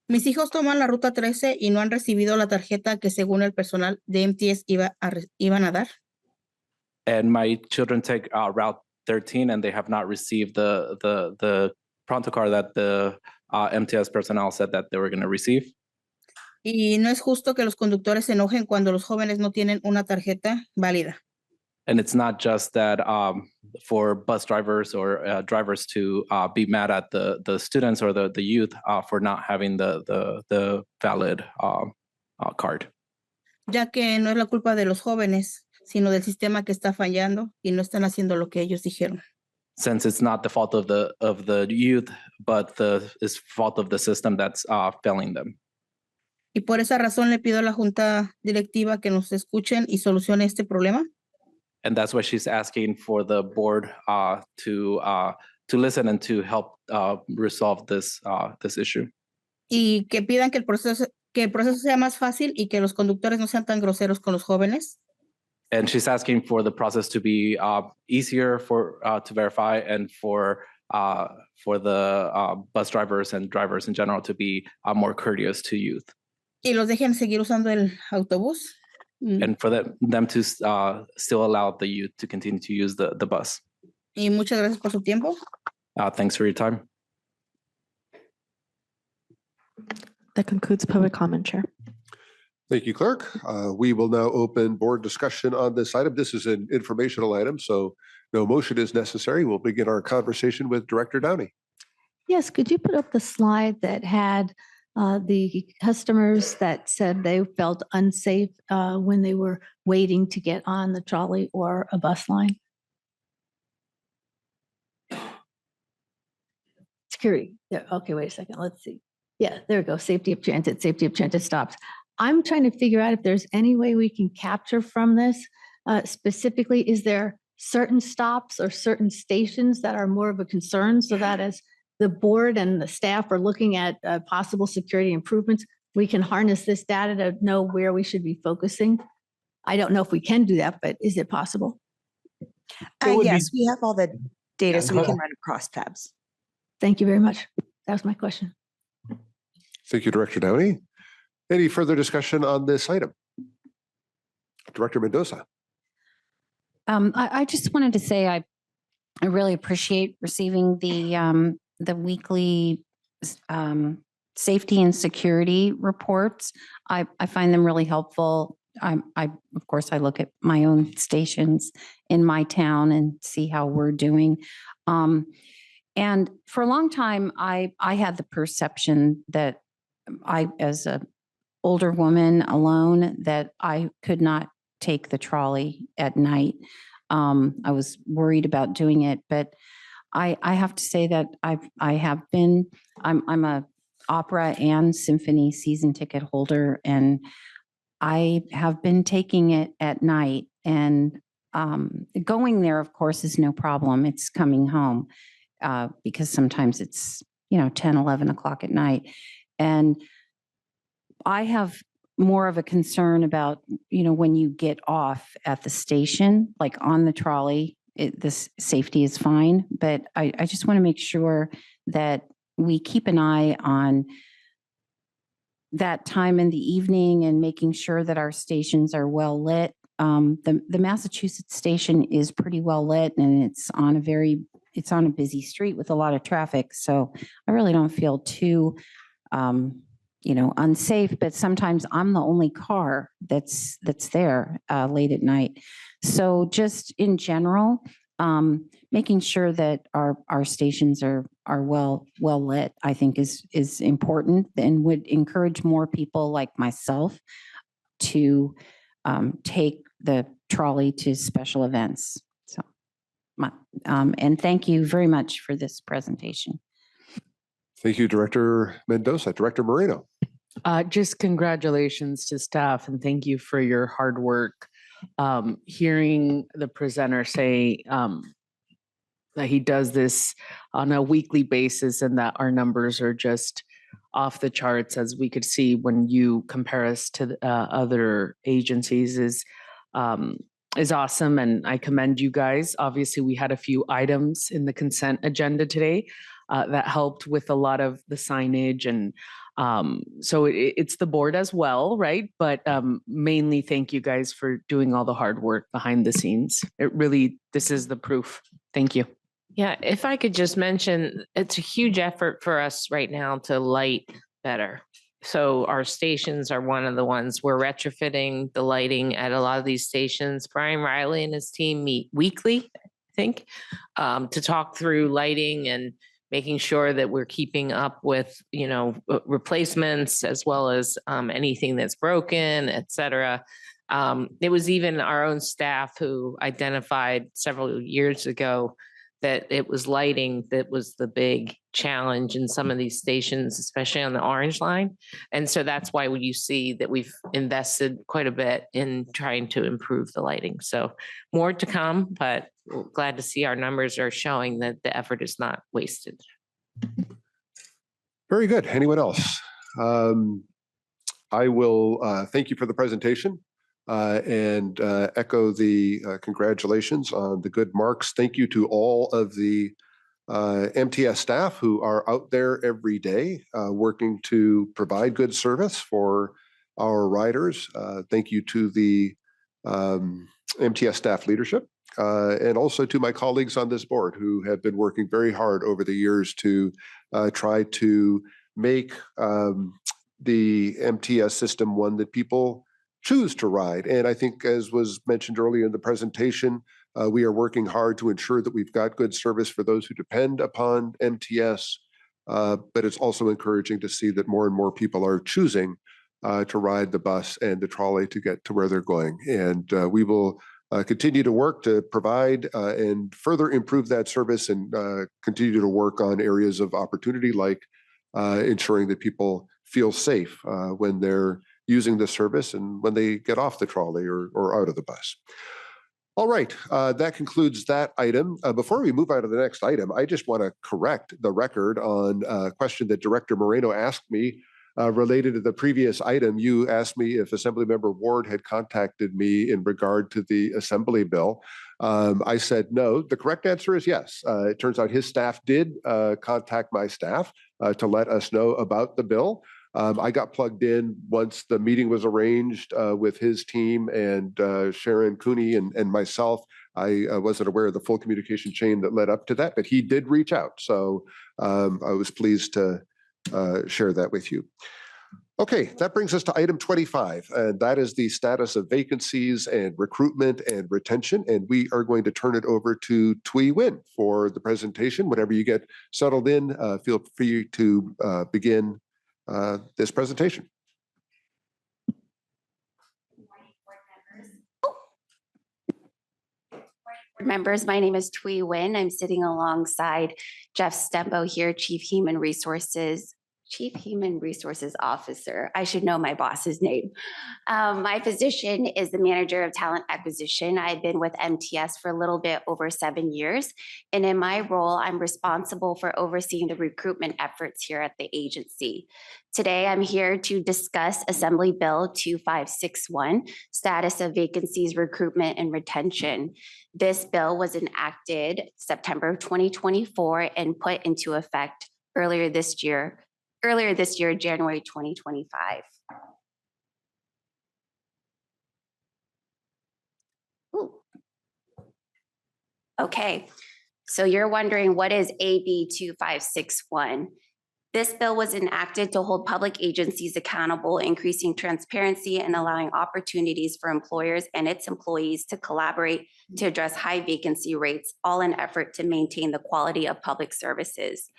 Mis hijos toman la ruta 13 y no han recibido la tarjeta que según el personal de MTS iban a dar. And my children take Route 13 and they have not received the pronto card that the MTS personnel said that they were going to receive. Y no es justo que los conductores se enojen cuando los jóvenes no tienen una tarjeta válida. And it's not just that for bus drivers or drivers to be mad at the students or the youth for not having the valid card. Ya que no es la culpa de los jóvenes, sino del sistema que está fallando y no están haciendo lo que ellos dijeron. Since it's not the fault of the youth, but it's fault of the system that's failing them. Y por esa razón le pido a la junta directiva que nos escuchen y solucione este problema. And that's why she's asking for the board to listen and to help resolve this issue. Y que pidan que el proceso sea más fácil y que los conductores no sean tan groseros con los jóvenes. And she's asking for the process to be easier to verify and for the bus drivers and drivers in general to be more courteous to youth. Y los dejen seguir usando el autobús. And for them to still allow the youth to continue to use the bus. Y muchas gracias por su tiempo. Thanks for your time. That concludes public comment, Chair. Thank you, Clerk. We will now open board discussion on this item. This is an informational item, so no motion is necessary. We'll begin our conversation with Director Downey. Yes, could you put up the slide that had the customers that said they felt unsafe when they were waiting to get on the trolley or a bus line? Security. Yeah, okay, wait a second. Let's see. Yeah, there we go. Safety of transit stops. I'm trying to figure out if there's any way we can capture from this. Specifically, is there certain stops or certain stations that are more of a concern so that as the board and the staff are looking at possible security improvements, we can harness this data to know where we should be focusing? I don't know if we can do that, but is it possible? Yes, we have all the data so we can run cross tabs. Thank you very much. That was my question. Thank you, Director Downey. Any further discussion on this item? Director Mendoza. I just wanted to say I really appreciate receiving the weekly safety and security reports. I find them really helpful. Of course, I look at my own stations in my town and see how we're doing. And for a long time, I had the perception that as a older woman alone, that I could not take the trolley at night. I was worried about doing it, but I have to say that I'm a opera and symphony season ticket holder, and I have been taking it at night. And going there, of course, is no problem. It's coming home because sometimes it's 10, 11 o'clock at night. And I have more of a concern about, when you get off at the station, like on the trolley, this safety is fine, but I just want to make sure that we keep an eye on that time in the evening and making sure that our stations are well lit. The Massachusetts station is pretty well lit, and it's on a busy street with a lot of traffic. So I really don't feel too unsafe, but sometimes I'm the only car that's there late at night. So just in general, making sure that our stations are well lit, I think is important, and would encourage more people like myself to take the trolley to special events. So, and thank you very much for this presentation. Thank you, Director Mendoza. Director Moreno. Just congratulations to staff and thank you for your hard work. Hearing the presenter say that he does this on a weekly basis and that our numbers are just off the charts, as we could see when you compare us to other agencies, is awesome. And I commend you guys. Obviously, we had a few items in the consent agenda today that helped with a lot of the signage, and so it's the board as well, right? But mainly thank you guys for doing all the hard work behind the scenes. This is the proof. Thank you. Yeah, if I could just mention, it's a huge effort for us right now to light better. So our stations are one of the ones we're retrofitting the lighting at a lot of these stations. Brian Riley and his team meet weekly, I think, to talk through lighting and making sure that we're keeping up with, replacements as well as anything that's broken, et cetera. It was even our own staff who identified several years ago that it was lighting that was the big challenge in some of these stations, especially on the Orange Line. And so that's why you see that we've invested quite a bit in trying to improve the lighting. So more to come, but we're glad to see our numbers are showing that the effort is not wasted. Very good. Anyone else? I will thank you for the presentation. And echo the congratulations on the good marks. Thank you to all of the MTS staff who are out there every day working to provide good service for our riders. Thank you to the MTS staff leadership and also to my colleagues on this board who have been working very hard over the years to try to make the MTS system one that people choose to ride. And I think, as was mentioned earlier in the presentation, we are working hard to ensure that we've got good service for those who depend upon MTS. But it's also encouraging to see that more and more people are choosing to ride the bus and the trolley to get to where they're going. And we will continue to work to provide and further improve that service, and continue to work on areas of opportunity like ensuring that people feel safe when they're using the service and when they get off the trolley or out of the bus. All right, that concludes that item. Before we move on to the next item, I just want to correct the record on a question that Director Moreno asked me related to the previous item. You asked me if Assemblymember Ward had contacted me in regard to the Assembly bill. I said no. The correct answer is yes. It turns out his staff did contact my staff to let us know about the bill. I got plugged in once the meeting was arranged with his team and Sharon Cooney and myself. I wasn't aware of the full communication chain that led up to that, but he did reach out. So I was pleased to share that with you. Okay, that brings us to item 25, and that is the status of vacancies and recruitment and retention. And we are going to turn it over to Thuy Nguyen for the presentation. Whenever you get settled in, feel free to begin this presentation. Members, my name is Thuy Nguyen. I'm sitting alongside Jeff Stembo here, Chief Human Resources Officer. I should know my boss's name. My position is the Manager of Talent Acquisition. I've been with MTS for a little bit over 7 years. And in my role, I'm responsible for overseeing the recruitment efforts here at the agency. Today, I'm here to discuss Assembly Bill 2561, Status of Vacancies, Recruitment, and Retention. This bill was enacted September 2024 and put into effect earlier this year, January 2025. Ooh. Okay, so you're wondering, what is AB 2561? This bill was enacted to hold public agencies accountable, increasing transparency and allowing opportunities for employers and its employees to collaborate to address high vacancy rates, all in effort to maintain the quality of public services.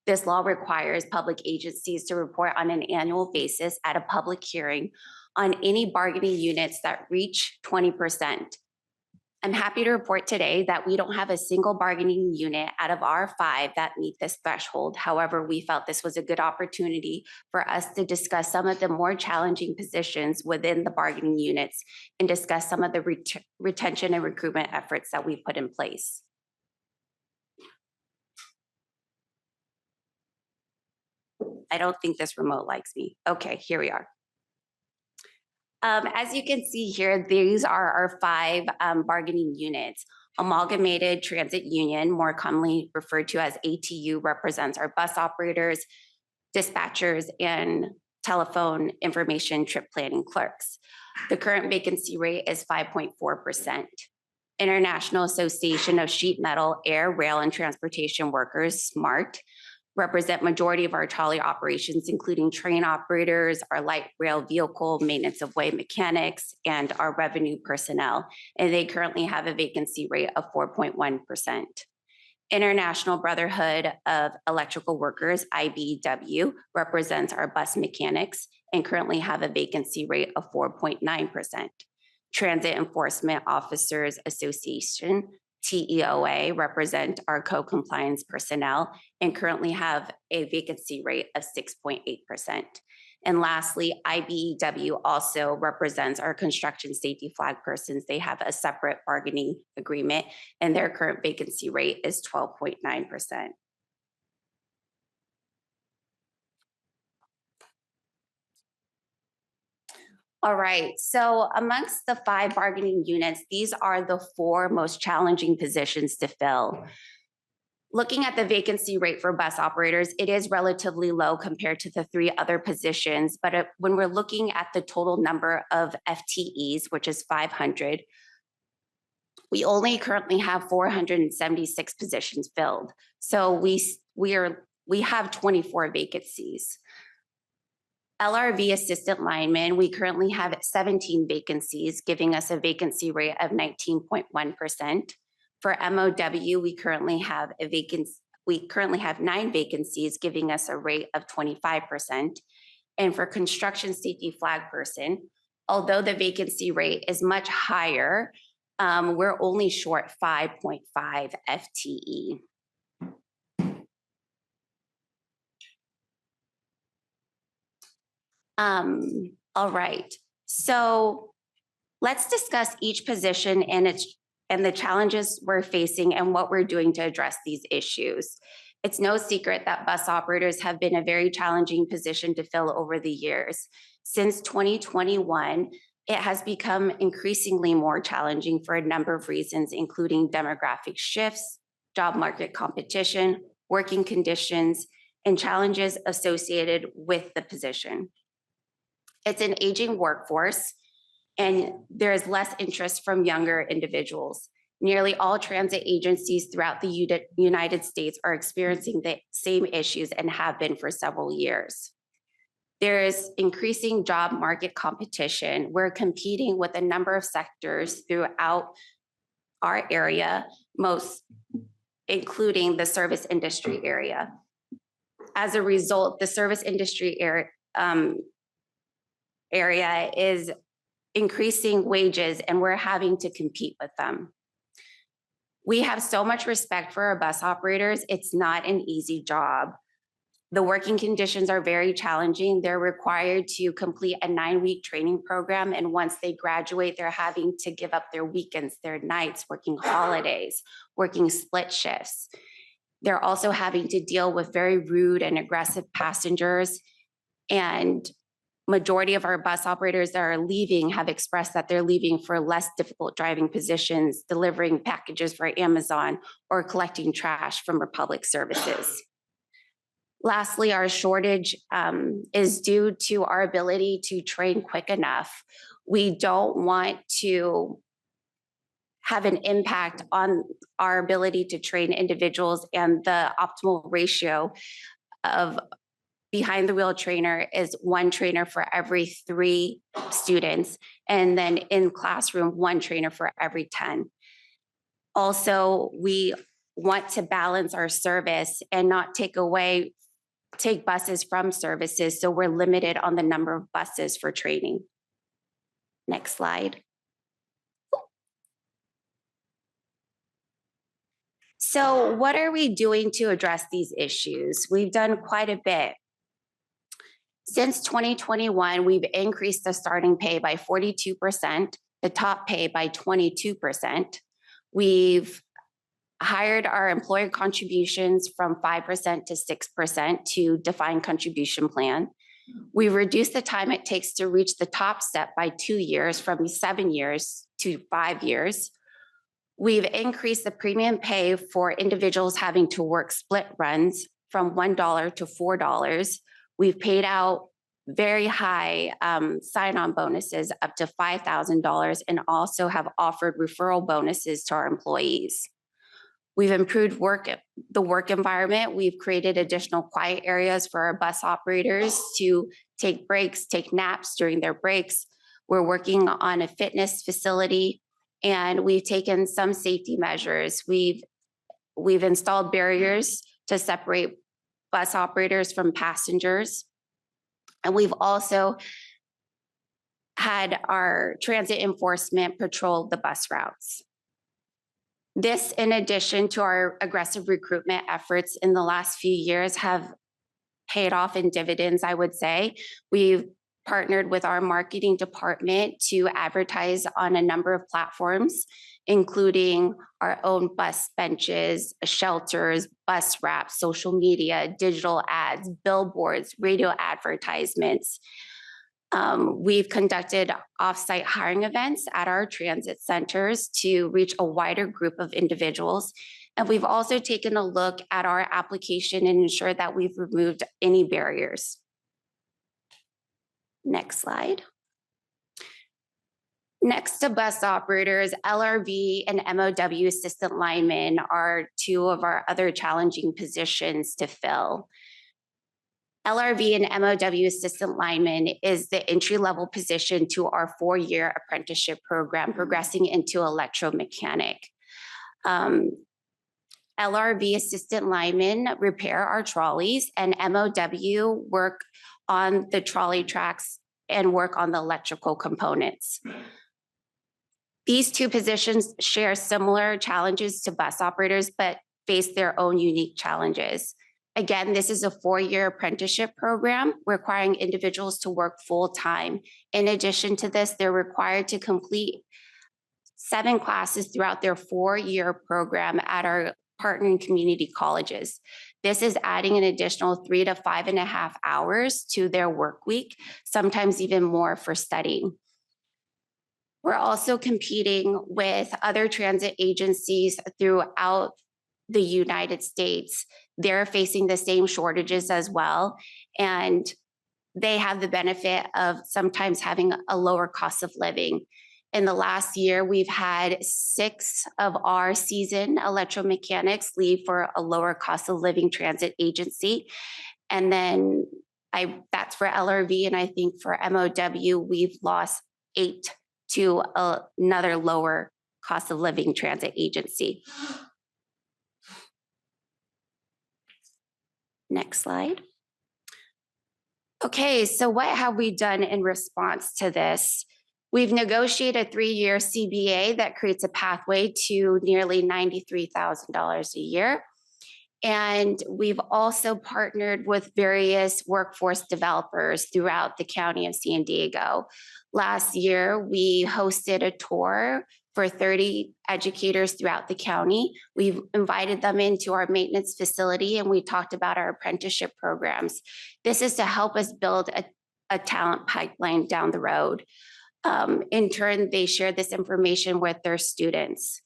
This law requires public agencies to report on an annual basis at a public hearing on any bargaining units that reach 20%. I'm happy to report today that we don't have a single bargaining unit out of our 5 that meet this threshold. However, we felt this was a good opportunity for us to discuss some of the more challenging positions within the bargaining units and discuss some of the retention and recruitment efforts that we put in place. I don't think this remote likes me. Okay, here we are. As you can see here, these are our 5 bargaining units. Amalgamated Transit Union, more commonly referred to as ATU, represents our bus operators, dispatchers, and telephone information trip planning clerks. The current vacancy rate is 5.4%. International Association of Sheet Metal, Air, Rail, and Transportation Workers, SMART, represent majority of our trolley operations, including train operators, our light rail vehicle maintenance of way mechanics, and our revenue personnel. And they currently have a vacancy rate of 4.1%. International Brotherhood of Electrical Workers, IBEW, represents our bus mechanics and currently have a vacancy rate of 4.9%. Transit Enforcement Officers Association, TEOA, represent our co-compliance personnel and currently have a vacancy rate of 6.8%. And lastly, IBEW also represents our construction safety flag persons. They have a separate bargaining agreement and their current vacancy rate is 12.9%. All right, so amongst the 5 bargaining units, these are the 4 most challenging positions to fill. Looking at the vacancy rate for bus operators, it is relatively low compared to the 3 other positions, but when we're looking at the total number of FTEs, which is 500, we only currently have 476 positions filled. So we have 24 vacancies. LRV assistant lineman, we currently have 17 vacancies, giving us a vacancy rate of 19.1%. For MOW, we currently have 9 vacancies, giving us a rate of 25%. And for construction safety flag person, although the vacancy rate is much higher, we're only short 5.5 FTE. All right, so let's discuss each position and the challenges we're facing and what we're doing to address these issues. It's no secret that bus operators have been a very challenging position to fill over the years. Since 2021, it has become increasingly more challenging for a number of reasons, including demographic shifts, job market competition, working conditions, and challenges associated with the position. It's an aging workforce, and there is less interest from younger individuals. Nearly all transit agencies throughout the United States are experiencing the same issues and have been for several years. There is increasing job market competition. We're competing with a number of sectors throughout our area, most including the service industry area. As a result, the service industry area is increasing wages and we're having to compete with them. We have so much respect for our bus operators. It's not an easy job. The working conditions are very challenging. They're required to complete a 9-week training program. And once they graduate, they're having to give up their weekends, their nights, working holidays, working split shifts. They're also having to deal with very rude and aggressive passengers. And majority of our bus operators that are leaving have expressed that they're leaving for less difficult driving positions, delivering packages for Amazon or collecting trash from Republic Services. Lastly, our shortage is due to our ability to train quick enough. We don't want to have an impact on our ability to train individuals and the optimal ratio of behind the wheel trainer is 1 trainer for every 3 students. And then in classroom, 1 trainer for every 10. Also, we want to balance our service and not take buses from services. So we're limited on the number of buses for training. Next slide. So what are we doing to address these issues? We've done quite a bit. Since 2021, we've increased the starting pay by 42%, the top pay by 22%. We've hired our employer contributions from 5% to 6% to defined contribution plan. We reduced the time it takes to reach the top step by 2 years, from 7 years to 5 years. We've increased the premium pay for individuals having to work split runs from $1 to $4. We've paid out very high sign-on bonuses up to $5,000 and also have offered referral bonuses to our employees. We've improved the work environment. We've created additional quiet areas for our bus operators to take breaks, take naps during their breaks. We're working on a fitness facility, and we've taken some safety measures. We've installed barriers to separate bus operators from passengers. And we've also had our transit enforcement patrol the bus routes. This, in addition to our aggressive recruitment efforts in the last few years, have paid off in dividends, I would say. We've partnered with our marketing department to advertise on a number of platforms, including our own bus benches, shelters, bus wraps, social media, digital ads, billboards, radio advertisements. We've conducted off-site hiring events at our transit centers to reach a wider group of individuals. And we've also taken a look at our application and ensured that we've removed any barriers. Next slide. Next to bus operators, LRV and MOW assistant linemen are 2 of our other challenging positions to fill. LRV and MOW assistant lineman is the entry-level position to our 4-year apprenticeship program, progressing into electromechanic. LRV assistant linemen repair our trolleys, and MOW work on the trolley tracks and work on the electrical components. These 2 positions share similar challenges to bus operators, but face their own unique challenges. Again, this is a 4-year apprenticeship program requiring individuals to work full-time. In addition to this, they're required to complete 7 classes throughout their 4-year program at our partnering community colleges. This is adding an additional 3 to 5.5 hours to their work week, sometimes even more for studying. We're also competing with other transit agencies throughout the United States. They're facing the same shortages as well, and they have the benefit of sometimes having a lower cost of living. In the last year, we've had 6 of our seasoned electromechanics leave for a lower cost of living transit agency. And then that's for LRV, and I think for MOW, we've lost 8 to another lower cost of living transit agency. Next slide. Okay, so what have we done in response to this? We've negotiated a 3-year CBA that creates a pathway to nearly $93,000 a year. And we've also partnered with various workforce developers throughout the county of San Diego. Last year, we hosted a tour for 30 educators throughout the county. We've invited them into our maintenance facility, and we talked about our apprenticeship programs. This is to help us build a talent pipeline down the road. In turn, they shared this information with their students.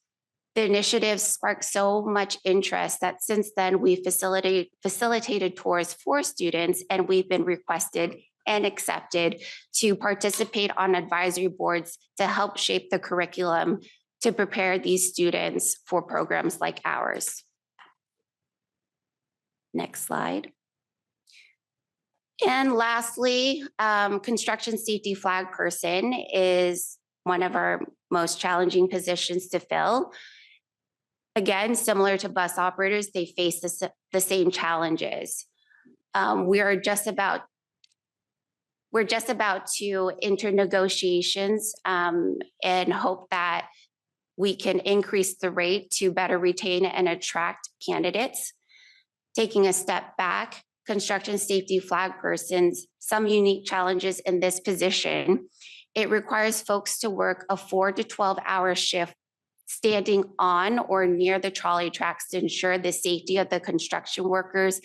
The initiative sparked so much interest that since then we've facilitated tours for students, and we've been requested and accepted to participate on advisory boards to help shape the curriculum to prepare these students for programs like ours. Next slide. And lastly, construction safety flag person is one of our most challenging positions to fill. Again, similar to bus operators, they face the same challenges. We're just about to enter negotiations and hope that we can increase the rate to better retain and attract candidates. Taking a step back, construction safety flag persons, some unique challenges in this position. It requires folks to work a 4 to 12-hour shift standing on or near the trolley tracks to ensure the safety of the construction workers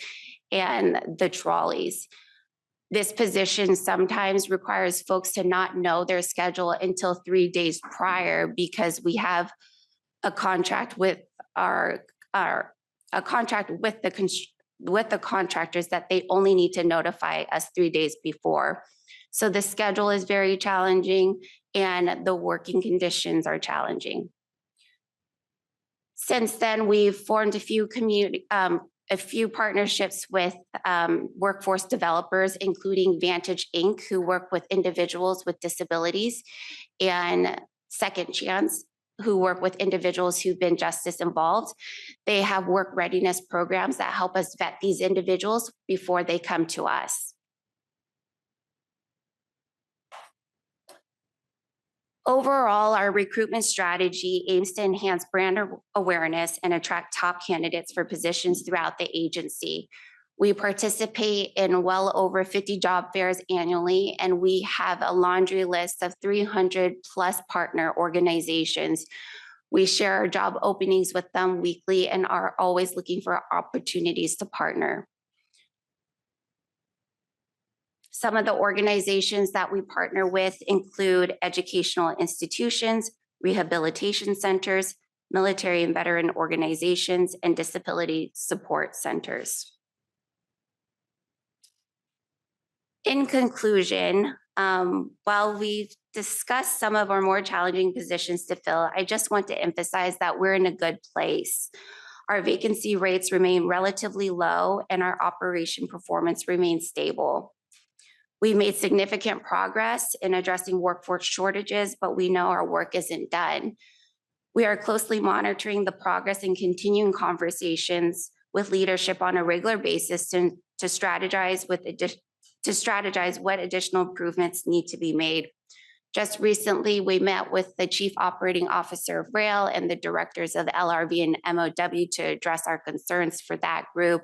and the trolleys. This position sometimes requires folks to not know their schedule until 3 days prior because we have a contract with the contractors that they only need to notify us 3 days before. So the schedule is very challenging and the working conditions are challenging. Since then, we've formed a few partnerships with workforce developers, including Vantage Inc., who work with individuals with disabilities, and Second Chance, who work with individuals who've been justice involved. They have work readiness programs that help us vet these individuals before they come to us. Overall, our recruitment strategy aims to enhance brand awareness and attract top candidates for positions throughout the agency. We participate in well over 50 job fairs annually, and we have a laundry list of 300 plus partner organizations. We share our job openings with them weekly and are always looking for opportunities to partner. Some of the organizations that we partner with include educational institutions, rehabilitation centers, military and veteran organizations, and disability support centers. In conclusion, while we've discussed some of our more challenging positions to fill, I just want to emphasize that we're in a good place. Our vacancy rates remain relatively low and our operation performance remains stable. We made significant progress in addressing workforce shortages, but we know our work isn't done. We are closely monitoring the progress and continuing conversations with leadership on a regular basis to strategize what additional improvements need to be made. Just recently, we met with the Chief Operating Officer of Rail and the directors of LRV and MOW to address our concerns for that group.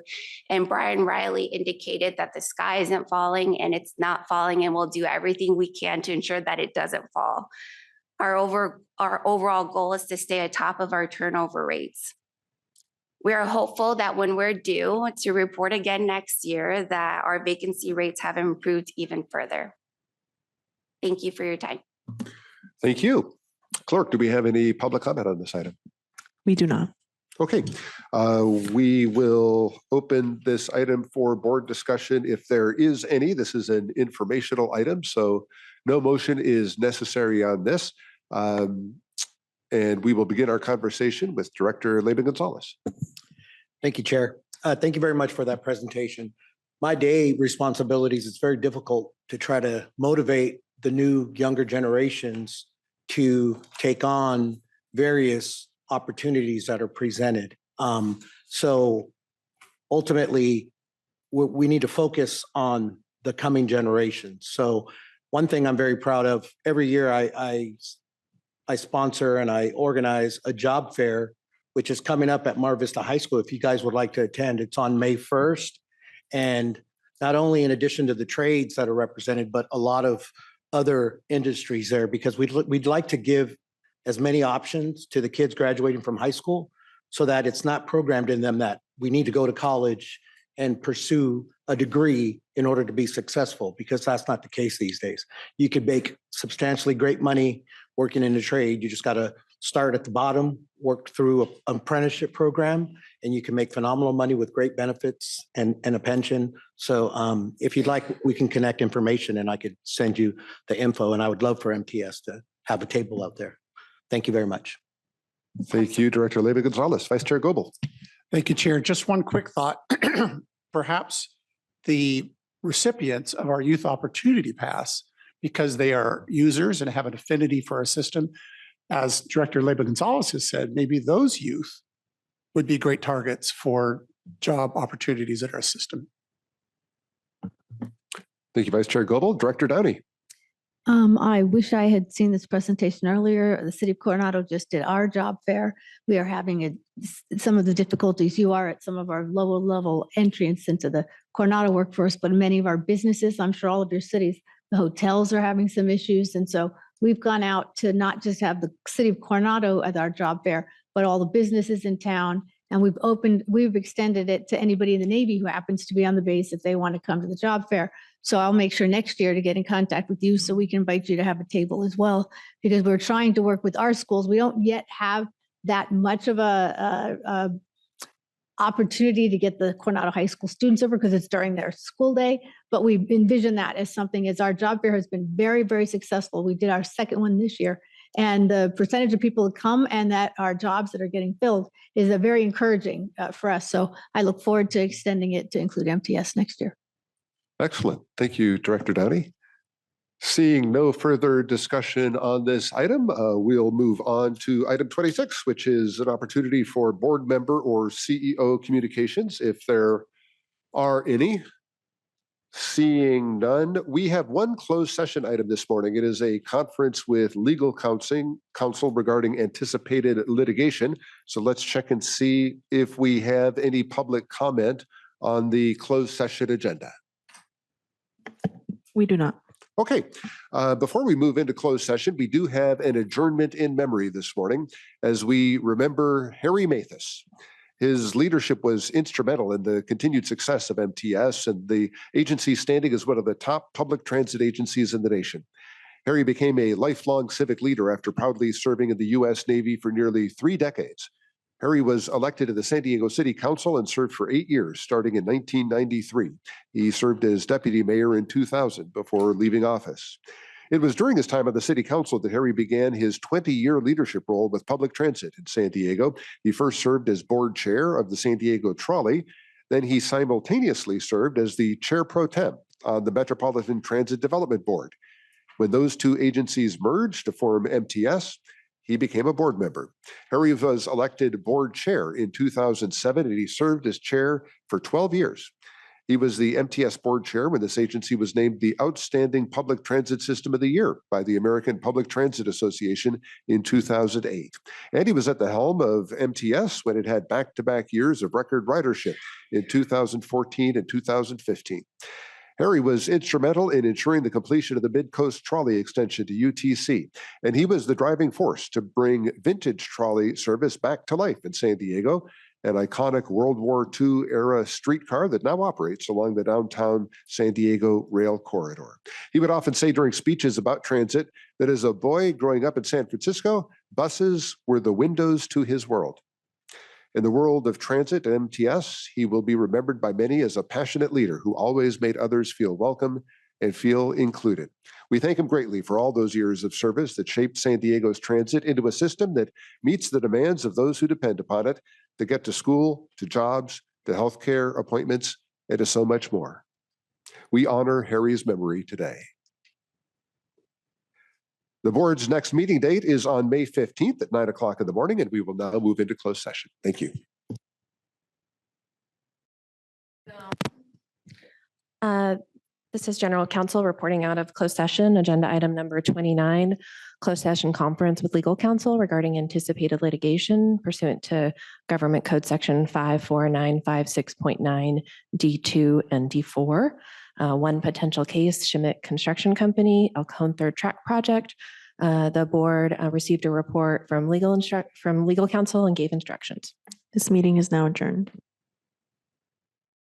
And Brian Riley indicated that the sky isn't falling and it's not falling, and we'll do everything we can to ensure that it doesn't fall. Our overall goal is to stay atop of our turnover rates. We are hopeful that when we're due to report again next year, that our vacancy rates have improved even further. Thank you for your time. Thank you. Clerk, do we have any public comment on this item? We do not. Okay, we will open this item for board discussion if there is any. This is an informational item, so no motion is necessary on this. And we will begin our conversation with Director Laban Gonzalez. Thank you, Chair. Thank you very much for that presentation. My day responsibilities, it's very difficult to try to motivate the new younger generations to take on various opportunities that are presented. So ultimately, we need to focus on the coming generations. So one thing I'm very proud of, every year I sponsor and I organize a job fair, which is coming up at Mar Vista High School. If you guys would like to attend, it's on May 1st. And not only in addition to the trades that are represented, but a lot of other industries there, because we'd like to give as many options to the kids graduating from high school so that it's not programmed in them that we need to go to college and pursue a degree in order to be successful, because that's not the case these days. You could make substantially great money working in a trade. You just got to start at the bottom, work through an apprenticeship program, and you can make phenomenal money with great benefits and a pension. So if you'd like, we can connect information and I could send you the info, and I would love for MTS to have a table out there. Thank you very much. Thank you, Director Laban Gonzalez. Vice Chair Goebel. Thank you, Chair. Just one quick thought. Perhaps the recipients of our Youth Opportunity Pass because they are users and have an affinity for our system. As Director Leyba Gonzalez has said, maybe those youth would be great targets for job opportunities in our system. Thank you, Vice Chair Goebel. Director Downey. I wish I had seen this presentation earlier. The city of Coronado just did our job fair. We are having some of the difficulties you are at some of our lower level entrance into the Coronado workforce, but many of our businesses, I'm sure all of your cities, the hotels are having some issues. And so we've gone out to not just have the city of Coronado at our job fair, but all the businesses in town. And we've extended it to anybody in the Navy who happens to be on the base if they want to come to the job fair. So I'll make sure next year to get in contact with you so we can invite you to have a table as well, because we're trying to work with our schools. We don't yet have that much of a opportunity to get the Coronado High School students over because it's during their school day, but we envision that as something, as our job fair has been very, very successful. We did our second one this year, and the percentage of people that come and that our jobs that are getting filled is very encouraging for us. So I look forward to extending it to include MTS next year. Excellent. Thank you, Director Downey. Seeing no further discussion on this item, we'll move on to item 26, which is an opportunity for board member or CEO communications, if there are any. Seeing none, we have one closed session item this morning. It is a conference with legal counsel regarding anticipated litigation. So let's check and see if we have any public comment on the closed session agenda. We do not. Okay, before we move into closed session, we do have an adjournment in memory this morning as we remember Harry Mathis. His leadership was instrumental in the continued success of MTS and the agency's standing as one of the top public transit agencies in the nation. Harry became a lifelong civic leader after proudly serving in the U.S. Navy for nearly 3 decades. Harry was elected to the San Diego City Council and served for 8 years, starting in 1993. He served as deputy mayor in 2000 before leaving office. It was during his time on the city council that Harry began his 20-year leadership role with public transit in San Diego. He first served as board chair of the San Diego Trolley. Then he simultaneously served as the chair pro tem on the Metropolitan Transit Development Board. When those two agencies merged to form MTS, he became a board member. Harry was elected board chair in 2007, and he served as chair for 12 years. He was the MTS board chair when this agency was named the Outstanding Public Transit System of the Year by the American Public Transit Association in 2008. And he was at the helm of MTS when it had back-to-back years of record ridership in 2014 and 2015. Harry was instrumental in ensuring the completion of the Mid-Coast Trolley extension to UTC, and he was the driving force to bring vintage trolley service back to life in San Diego, an iconic World War II era streetcar that now operates along the downtown San Diego rail corridor. He would often say during speeches about transit that as a boy growing up in San Francisco, buses were the windows to his world. In the world of transit and MTS, he will be remembered by many as a passionate leader who always made others feel welcome and feel included. We thank him greatly for all those years of service that shaped San Diego's transit into a system that meets the demands of those who depend upon it to get to school, to jobs, to healthcare appointments, and to so much more. We honor Harry's memory today. The board's next meeting date is on May 15th at 9 o'clock in the morning, and we will now move into closed session. Thank you. This is General Counsel reporting out of closed session, agenda item number 29, closed session conference with legal counsel regarding anticipated litigation pursuant to Government Code Section 54956.9 D2 and D4. One potential case, Schmidt Construction Company, El Cajon Third Track Project. The board received a report from legal counsel and gave instructions. This meeting is now adjourned.